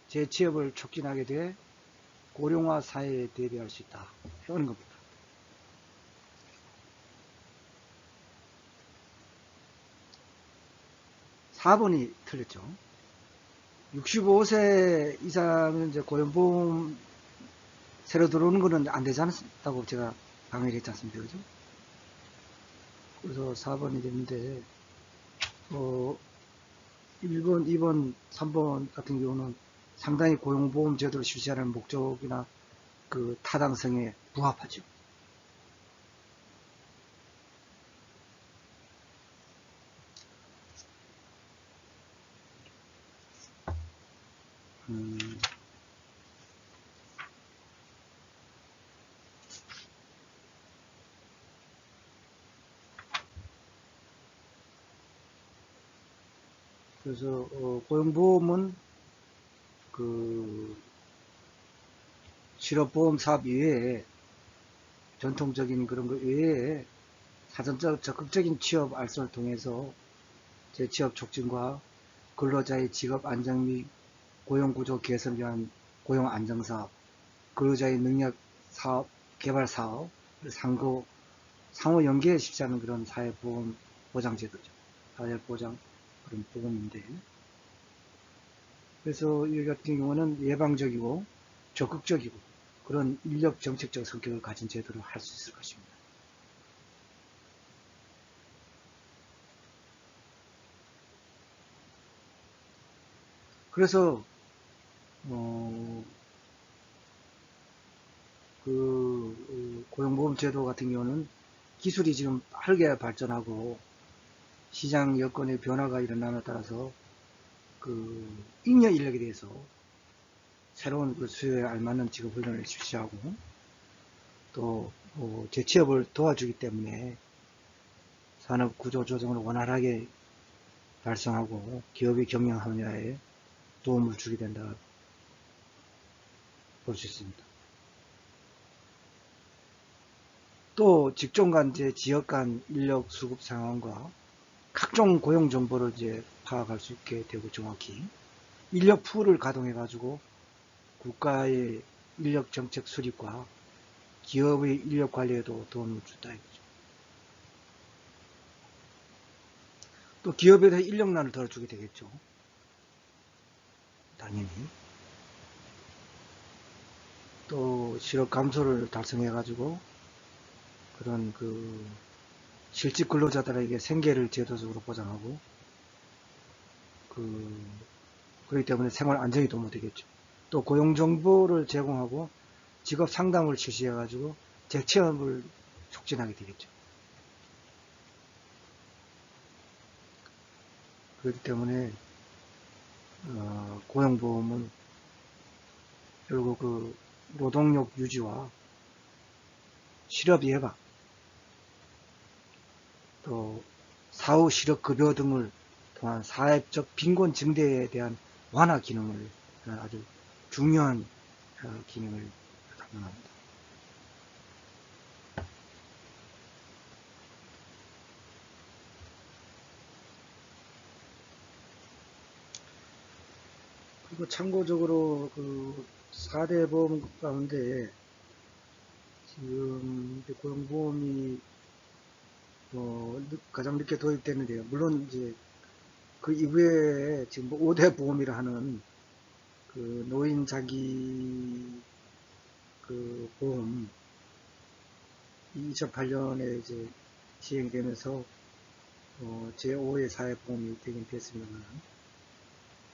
재취업을 촉진하게 돼 고령화 사회에 대비할 수 있다. 이런 겁니다. (4번이) 틀렸죠. 65세 이상은 이제 고용보험 새로 들어오는 거는 안 되지 않았다고 제가 강의를 했지 않습니까? 그죠? 그래서 4번이 됐는데, 1번, 2번, 3번 같은 경우는 상당히 고용보험 제도를 실시하는 목적이나 그 타당성에 부합하죠. 그래서 고용보험은 그 실업보험 사업 이외에 전통적인 그런 것 외에 사전적 적극적인 취업 알선을 통해서 재취업 촉진과 근로자의 직업 안정 및 고용구조 개선을 위한 고용안정사업, 근로자의 능력 사업, 개발 사업, 상호 연계에 실시하는 그런 사회보험 보장제도죠. 사회보장 그런 보험인데, 그래서 이 같은 경우는 예방적이고 적극적이고 그런 인력 정책적 성격을 가진 제도를 할 수 있을 것입니다. 그래서 고용보험 제도 같은 경우는 기술이 지금 빠르게 발전하고 시장 여건의 변화가 일어남에 따라서 그 잉여 인력에 대해서 새로운 그 수요에 알맞는 직업 훈련을 실시하고 또 재취업을 도와주기 때문에 산업 구조 조정을 원활하게 달성하고 기업의 경영 합리화에 도움을 주게 된다 볼 수 있습니다. 또 직종 간 지역 간 인력 수급 상황과 각종 고용 정보를 이제 파악할 수 있게 되고 정확히 인력 풀을 가동해 가지고 국가의 인력 정책 수립과 기업의 인력 관리에도 도움을 준다 이거죠. 또 기업에 대해 인력난을 덜어주게 되겠죠. 당연히. 또 실업 감소를 달성해 가지고 그런 그 실직 근로자들에게 생계를 제도적으로 보장하고 그렇기 때문에 생활 안정이 도모되겠죠. 또 고용 정보를 제공하고 직업 상담을 실시해 가지고 재취업을 촉진하게 되겠죠. 그렇기 때문에 고용보험은 결국 그 노동력 유지와 실업 예방, 또 사후 실업 급여 등을 통한 사회적 빈곤 증대에 대한 완화 기능을 아주 중요한 기능을 담당합니다. 그리고 참고적으로 그 4대 보험 가운데 지금 고용보험이 가장 늦게 도입됐는데요. 물론 이제 그 이후에 지금 5대 보험이라 하는 그 노인 자기 그 보험 2008년에 이제 시행되면서 제5의 사회보험이 되긴 됐습니다만,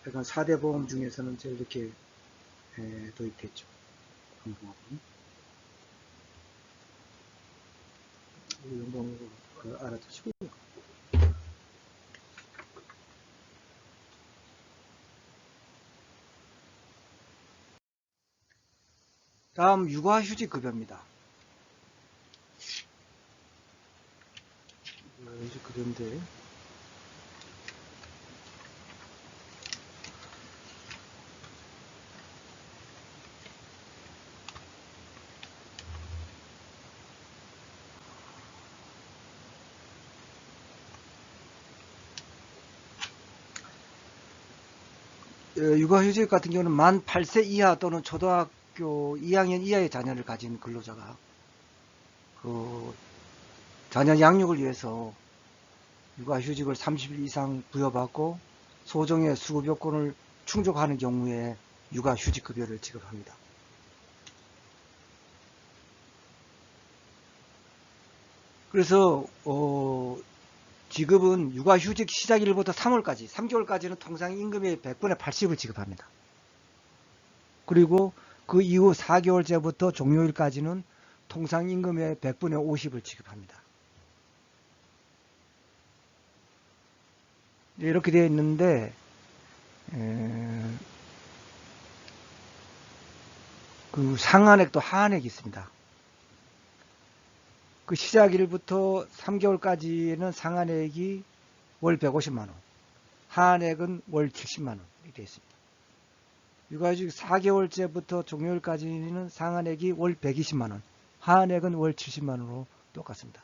약간 4대 보험 중에서는 제일 이렇게 도입됐죠. 보험이. 이 정도 알아두시고요. 다음 육아휴직 급여입니다. 휴직 급여인데 육아휴직 같은 경우는 만 8세 이하 또는 초등학교 2학년 이하의 자녀를 가진 근로자가 그 자녀 양육을 위해서 육아휴직을 30일 이상 부여받고 소정의 수급 요건을 충족하는 경우에 육아휴직급여를 지급합니다. 그래서 지급은 육아휴직 시작일부터 3월까지 3개월까지는 통상 임금의 100분의 80을 지급합니다. 그리고 그 이후 4개월째부터 종료일까지는 통상 임금의 100분의 50을 지급합니다. 이렇게 되어 있는데 그 상한액도 하한액이 있습니다. 그 시작일부터 3개월까지는 상한액이 월 150만원, 하한액은 월 70만원 이렇게 되어 있습니다. 육아휴직 4개월째부터 종료일까지는 상한액이 월 120만원, 하한액은 월 70만원으로 똑같습니다.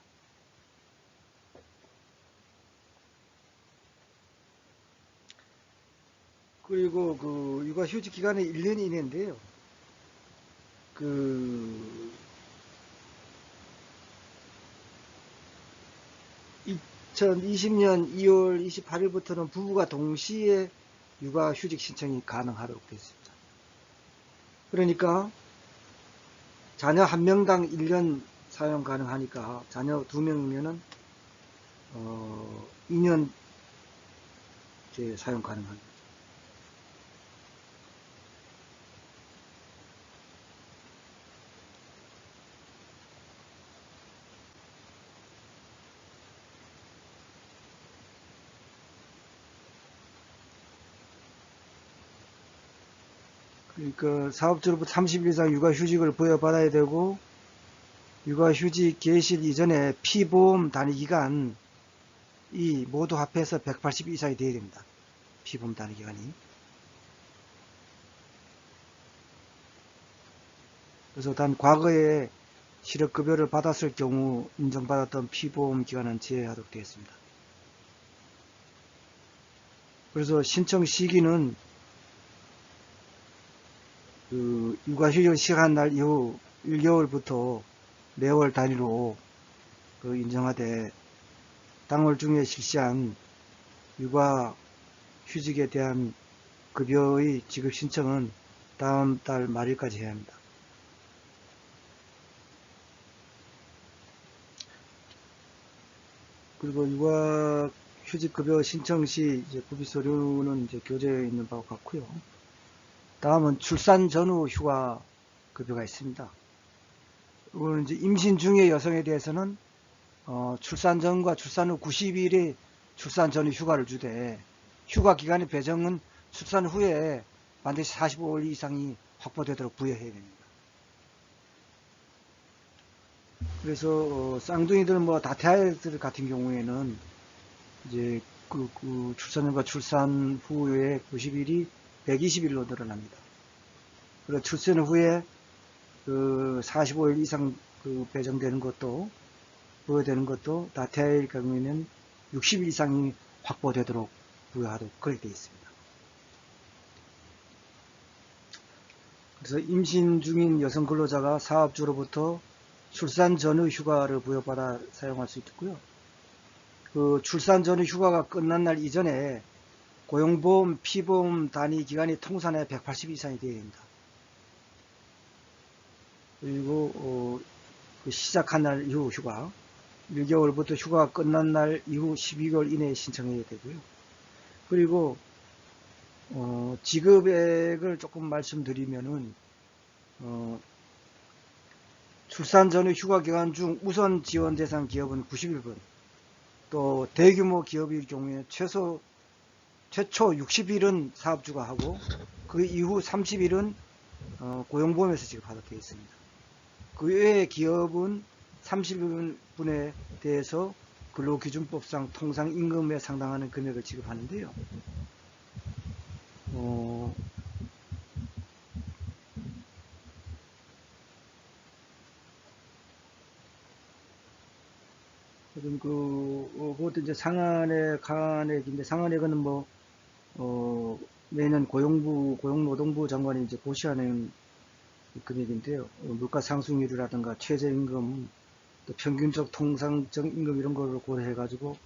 그리고 그 육아휴직 기간이 1년 이내인데요. 그 2020년 2월 28일부터는 부부가 동시에 육아휴직 신청이 가능하도록 되어 있습니다. 그러니까 자녀 1명당 1년 사용 가능하니까 자녀 2명이면은 2년 사용 가능합니다. 그러니까 사업주로부터 30일 이상 육아휴직을 부여받아야 되고 육아휴직 개시 이전에 피보험 단위 기간이 모두 합해서 180일 이상이 되어야 됩니다. 피보험 단위 기간이. 그래서 단 과거에 실업급여를 받았을 경우 인정받았던 피보험 기간은 제외하도록 되어 있습니다. 그래서 신청 시기는 그 육아휴직을 시작한 날 이후 1개월부터 매월 단위로 그 인정하되 당월 중에 실시한 육아휴직에 대한 급여의 지급 신청은 다음 달 말일까지 해야 합니다. 그리고 육아휴직급여 신청 시 이제 구비 서류는 이제 교재에 있는 바와 같고요. 다음은 출산 전후 휴가 급여가 있습니다. 이거는 이제 임신 중의 여성에 대해서는 출산 전과 출산 후 90일의 출산 전후 휴가를 주되 휴가 기간의 배정은 출산 후에 반드시 45일 이상이 확보되도록 부여해야 됩니다. 그래서 쌍둥이들 뭐 다태아이들 같은 경우에는 이제 그 출산 전과 출산 후에 90일이 120일로 늘어납니다. 그리고 출산 후에 그 45일 이상 그 배정되는 것도 부여되는 것도 다태아일 경우에는 60일 이상이 확보되도록 부여하도록 그렇게 되어 있습니다. 그래서 임신 중인 여성 근로자가 사업주로부터 출산 전후 휴가를 부여받아 사용할 수 있고요. 그 출산 전후 휴가가 끝난 날 이전에 고용보험, 피보험 단위 기간이 통산에 180일 이상이 되어야 됩니다. 그리고 그 시작한 날 이후 휴가 1개월부터 휴가가 끝난 날 이후 12개월 이내에 신청해야 되고요. 그리고 지급액을 조금 말씀드리면은 출산 전후 휴가 기간 중 우선 지원 대상 기업은 90일분, 또 대규모 기업일 경우에 최초 60일은 사업주가 하고 그 이후 30일은 고용보험에서 지급하도록 되어 있습니다. 그 외에 기업은 30분에 대해서 근로기준법상 통상임금에 상당하는 금액을 지급하는데요. 그것도 이제 상한액, 하한액인데, 상한액은 매년 고용노동부 장관이 이제 고시하는 금액인데요. 물가 상승률이라든가 최저임금, 또 평균적 통상적 임금 이런 거를 고려해가지고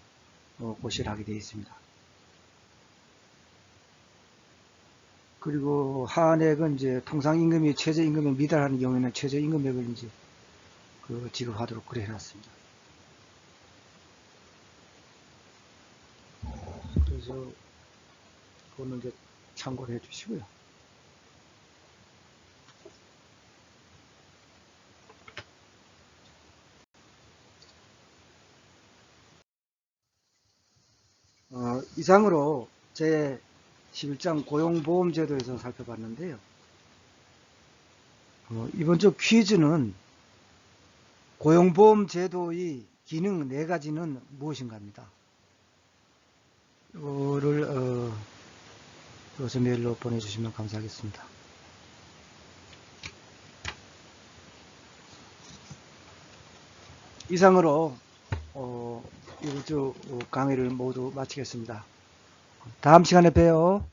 고시를 하게 되어 있습니다. 그리고 하한액은 이제 통상임금이 최저임금에 미달하는 경우에는 최저임금액을 이제 지급하도록 그래 해놨습니다. 그래서 그거는 이제 참고를 해주시고요. 이상으로 제 11장 고용보험제도에서 살펴봤는데요. 이번 주 퀴즈는 고용보험제도의 기능 4가지는 무엇인가입니다. 이거를 여기서 메일로 보내주시면 감사하겠습니다. 이상으로 이번 주 강의를 모두 마치겠습니다. 다음 시간에 봬요.